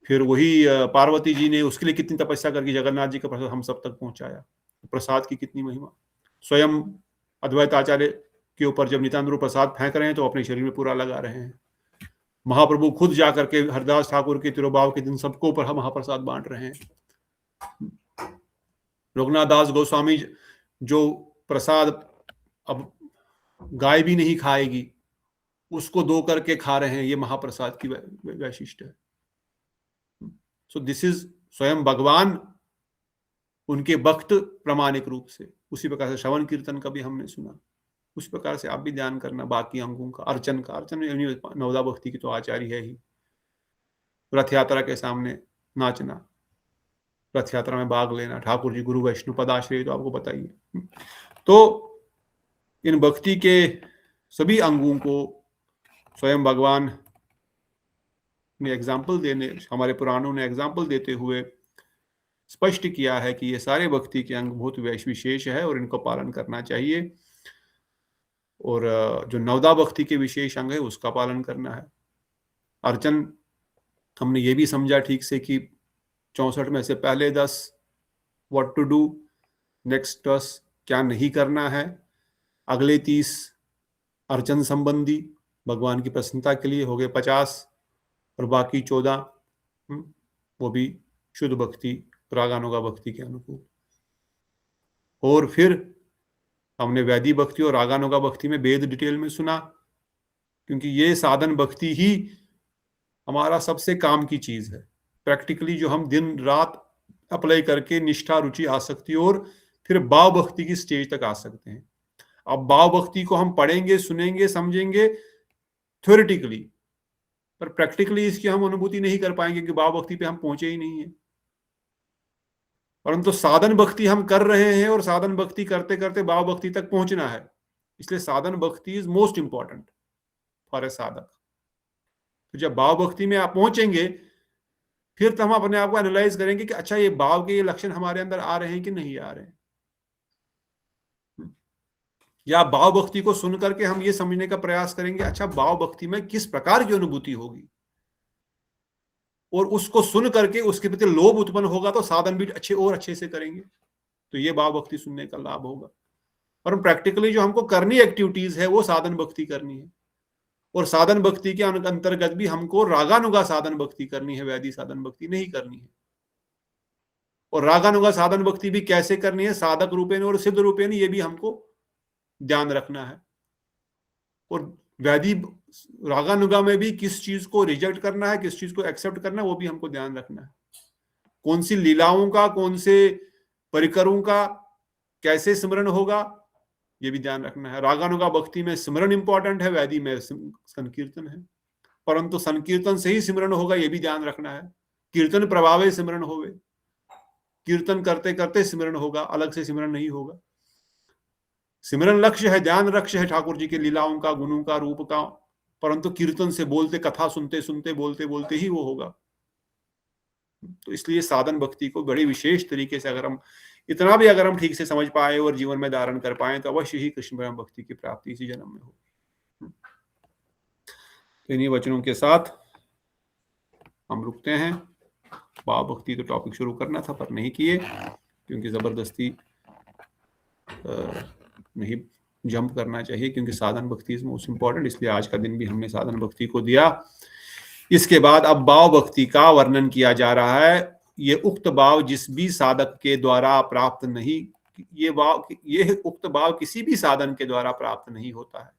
फिर वही पार्वती जी ने उसके लिए कितनी तपस्या करके जगन्नाथ जी का प्रसाद हम सब तक पहुंचाया। प्रसाद की कितनी महिमा। स्वयं अद्वैत आचार्य के ऊपर जब नित्यानंद रूप प्रसाद फेंक रहे हैं तो अपने शरीर में पूरा लगा रहे हैं। महाप्रभु खुद जाकर के हरदास ठाकुर के तिरुभाव के दिन सबको ऊपर हम महाप्रसाद बांट रहे हैं। रघुनाथ दास गोस्वामी जो प्रसाद अब गाय भी नहीं खाएगी उसको दो करके खा रहे हैं, ये महाप्रसाद की वैशिष्ट है। सो दिस इज स्वयं भगवान उनके भक्त प्रमाणिक रूप से। उसी प्रकार से श्रवण कीर्तन का भी हमने सुना, उस प्रकार से आप भी ध्यान करना। बाकी अंगों का, अर्चन का, अर्चन नवदा भक्ति की तो आचार्य है ही। रथ यात्रा के सामने नाचना, रथ यात्रा में भाग लेना, ठाकुर जी गुरु वैष्णव पदाश्रय तो आपको बताइए। तो इन भक्ति के सभी अंगों को स्वयं भगवान ने एग्जाम्पल देने, हमारे पुराणों ने एग्जाम्पल देते हुए स्पष्ट किया है कि ये सारे भक्ति के अंग बहुत विशेष है और इनको पालन करना चाहिए। और जो नवदा भक्ति के विशेष अंग है उसका पालन करना है। अर्चन हमने ये भी समझा ठीक से कि 64 में से पहले 10 व्हाट टू डू, नेक्स्ट 10 क्या नहीं करना है, अगले 30 अर्चन संबंधी भगवान की प्रसन्नता के लिए हो गए 50, और बाकी 14 वो भी शुद्ध भक्ति रागानुगा भक्ति के अनुकूल। और फिर हमने वैदिक भक्ति और रागानुगा भक्ति में भेद डिटेल में सुना, क्योंकि ये साधन भक्ति ही हमारा सबसे काम की चीज है। प्रैक्टिकली जो हम दिन रात अप्लाई करके निष्ठा, रुचि, आसक्ति और फिर भाव भक्ति की स्टेज तक आ सकते हैं। अब भाव भक्ति को हम पढ़ेंगे, सुनेंगे, समझेंगे थ्योरेटिकली, पर प्रैक्टिकली इसकी हम अनुभूति नहीं कर पाएंगे क्योंकि भाव भक्ति पे हम पहुंचे ही नहीं है। परंतु साधन भक्ति हम कर रहे हैं और साधन भक्ति करते करते भाव भक्ति तक पहुंचना है। इसलिए साधन भक्ति is most important for a साधक। तो जब भाव भक्ति में आप पहुंचेंगे फिर तो हम अपने आप को एनालाइज करेंगे कि अच्छा ये भाव के ये लक्षण हमारे अंदर आ रहे हैं कि नहीं आ रहे हैं। या भाव भक्ति को सुन करके हम ये समझने का प्रयास करेंगे अच्छा भाव भक्ति में किस प्रकार की अनुभूति होगी, और उसको सुन करके उसके प्रति लोभ उत्पन्न होगा तो साधन भी अच्छे से करेंगे। तो ये भाव भक्ति सुनने का लाभ होगा। पर प्रैक्टिकली जो हमको करनी एक्टिविटीज है वो साधन भक्ति करनी है, और साधन भक्ति के अंतर्गत भी हमको रागानुगा साधन भक्ति करनी है, वैदिक साधन भक्ति नहीं करनी है। और रागानुगा साधन भक्ति भी कैसे करनी है, साधक रूपेण और सिद्ध रूपेण, ये भी हमको ध्यान रखना है। और वैदिक रागानुगा में भी किस चीज को रिजेक्ट करना है, किस चीज को एक्सेप्ट करना है, वो भी हमको ध्यान रखना है। कौन सी लीलाओं का, कौन से परिकरों का कैसे स्मरण होगा, ये भी ध्यान रखना है। रागानुगा भक्ति में स्मरण इंपॉर्टेंट है, वैदिक में संकीर्तन है, परंतु संकीर्तन से ही स्मरण होगा ये भी ध्यान रखना है। कीर्तन प्रभावे स्मरण होवे, कीर्तन करते करते स्मरण होगा, अलग से स्मरण नहीं होगा। सिमरन लक्ष्य है, ध्यान लक्ष्य है ठाकुर जी के लीलाओं का, गुणों का, रूप का, परंतु कीर्तन से बोलते, कथा सुनते सुनते, बोलते बोलते ही वो होगा। तो इसलिए साधन भक्ति को बड़ी विशेष तरीके से अगर हम ठीक से समझ पाए और जीवन में धारण कर पाए तो अवश्य ही कृष्ण प्रेम भक्ति की प्राप्ति इसी जन्म में हो। तो इन्हीं वचनों के साथ हम रुकते हैं। भाव भक्ति तो टॉपिक शुरू करना था पर नहीं किए, क्योंकि जबरदस्ती नहीं जंप करना चाहिए, क्योंकि साधन भक्ति इज मोस्ट इंपॉर्टेंट। इसलिए आज का दिन भी हमने साधन भक्ति को दिया। इसके बाद अब भाव भक्ति का वर्णन किया जा रहा है। ये उक्त भाव जिस भी साधक के द्वारा प्राप्त नहीं, ये उक्त भाव किसी भी साधन के द्वारा प्राप्त नहीं होता है।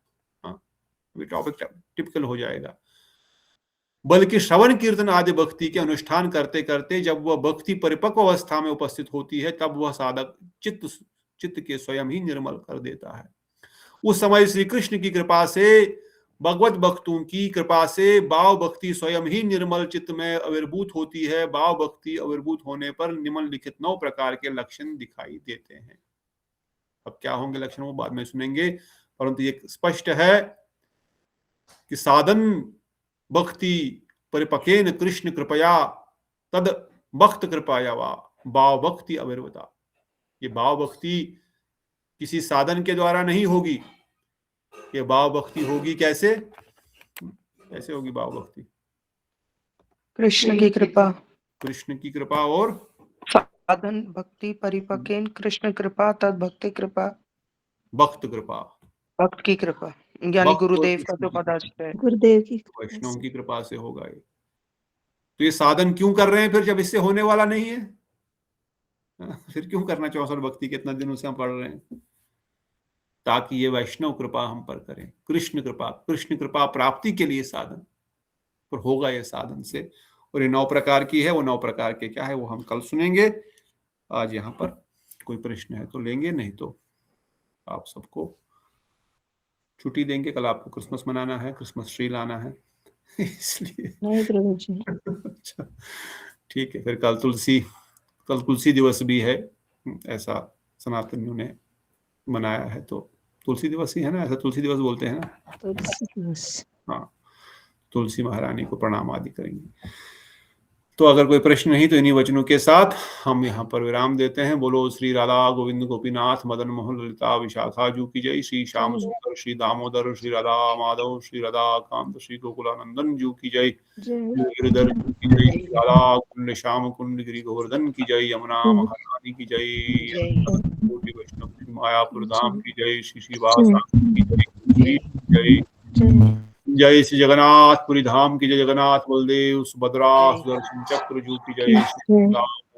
हाँ, ये टॉपिक टिपिकल हो जाएगा। बल्कि श्रवण कीर्तन आदि भक्ति के अनुष्ठान करते करते जब वह भक्ति परिपक्व अवस्था में उपस्थित होती है तब वह साधक चित्त के स्वयं ही निर्मल कर देता है। उस समय श्री कृष्ण की कृपा से, भगवत भक्तों की कृपा से भाव भक्ति स्वयं ही निर्मल चित्त में आविर्भूत होती है। भाव भक्ति आविर्भूत होने पर निम्नलिखित 9 प्रकार के लक्षण दिखाई देते हैं। अब क्या होंगे लक्षण वो बाद में सुनेंगे, परंतु ये स्पष्ट है कि साधन भक्ति परिपकेन कृष्ण कृपया तद भक्त कृपया वा भाव भक्ति आविर्भूता। ये भाव भक्ति किसी साधन के द्वारा नहीं होगी, ये भाव भक्ति होगी कैसे? कैसे होगी भाव भक्ति? कृष्ण की कृपा, कृष्ण की कृपा और साधन भक्ति परिपकेन कृष्ण कृपा तद भक्ति कृपा, भक्त कृपा। भक्त की कृपा, यानी भक्त और गुरुदेव का कृष्ण जो की कृपा, पदार्थ है। गुरुदेव की वैष्णव की कृपा से होगा ये। तो ये साधन क्यों कर रहे हैं फिर जब इससे होने वाला नहीं है? फिर क्यों करना 64 भक्ति के इतना दिनों से हम पढ़ रहे हैं? ताकि ये वैष्णव कृपा हम पर करें, कृष्ण कृपा प्राप्ति के लिए साधन पर होगा ये साधन से। और ये 9 प्रकार की है, वो 9 प्रकार के क्या है वो हम कल सुनेंगे। आज यहाँ पर कोई प्रश्न है तो लेंगे, नहीं तो आप सबको छुट्टी देंगे। कल आपको क्रिसमस मनाना है, क्रिसमस ट्री लाना है इसलिए नहीं प्रभु जी। अच्छा ठीक है। फिर कल तुलसी दिवस भी है, ऐसा सनातनियों ने मनाया है। तो तुलसी दिवस ही है ना, ऐसा तुलसी दिवस बोलते हैं ना। तुलसी दिवस। हाँ, तुलसी महारानी को प्रणाम आदि करेंगे। तो अगर कोई प्रश्न नहीं तो इन्हीं वचनों के साथ हम यहाँ पर विराम देते हैं। बोलो श्री राधा गोविंद गोपीनाथ मदन मोहन ललिता विशाखा जू की जय। श्री श्याम सुंदर श्री दामोदर श्री राधा माधव श्री राधा कांत श्री गोकुलानंदन जू की जय। गिरिधर जू की जय। श्री राधा कुंड श्याम कुंड गिरि गोवर्धन की जय। यमुना महारानी की जय। कोटि वैष्णव श्री मायापुर धाम की जय। श्री श्रीवास की जय। जय जय श्री जगन्नाथपुरी धाम की जय। जगन्नाथ बलदेव सुभद्रा सुदर्शन चक्र जू की जय। श्री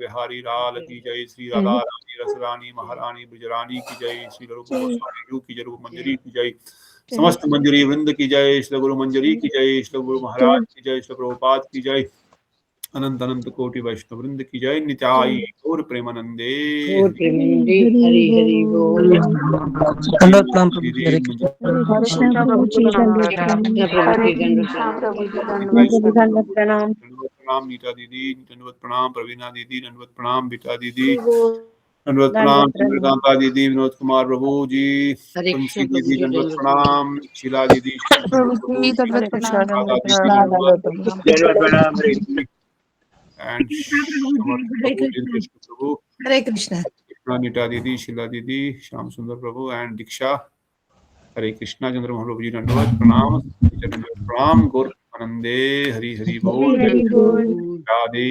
बिहारी लाल की जय। श्री राधा रानी रसरानी महारानी ब्रजरानी की जय। श्री रूप गोस्वामी जू की जय। रूप मंजरी की जय। समस्त मंजरी वृंद की जय। श्री गुरु मंजरी की जय। श्री गुरु महाराज की जय। श्री प्रभुपाद की जय। अनंत अनंत कोटि वैष्णव वृंद की जय। नित्याई गौर प्रेमानंदे हरि हरि बोल। कृष्ण प्रभु जी, हरे कृष्ण प्रभु जी दंडवत प्रणाम। दंडवत प्रणाम नीता दीदी, दंडवत प्रणाम प्रवीणा दीदी, दंडवत प्रणाम बिटा दीदी, दंडवत प्रणाम चंद्रकांता दीदी, विनोद कुमार प्रभु जी, तुलसी दीदी दंडवत प्रणाम, शीला दीदी प्रभु जी दंडवत प्रणाम। राधा दीदी दंडवत प्रणाम एंड कृष्ण प्रभु, हरे कृष्ण। नीता दीदी, शीला दीदी, श्याम सुंदर प्रभु एंड दीक्षा। हरे कृष्णा चंद्रमोहन प्रभु जी दंडवत प्रणाम, दंडवत प्रणाम। गौर आनंदे हरि हरि बोल। राधे।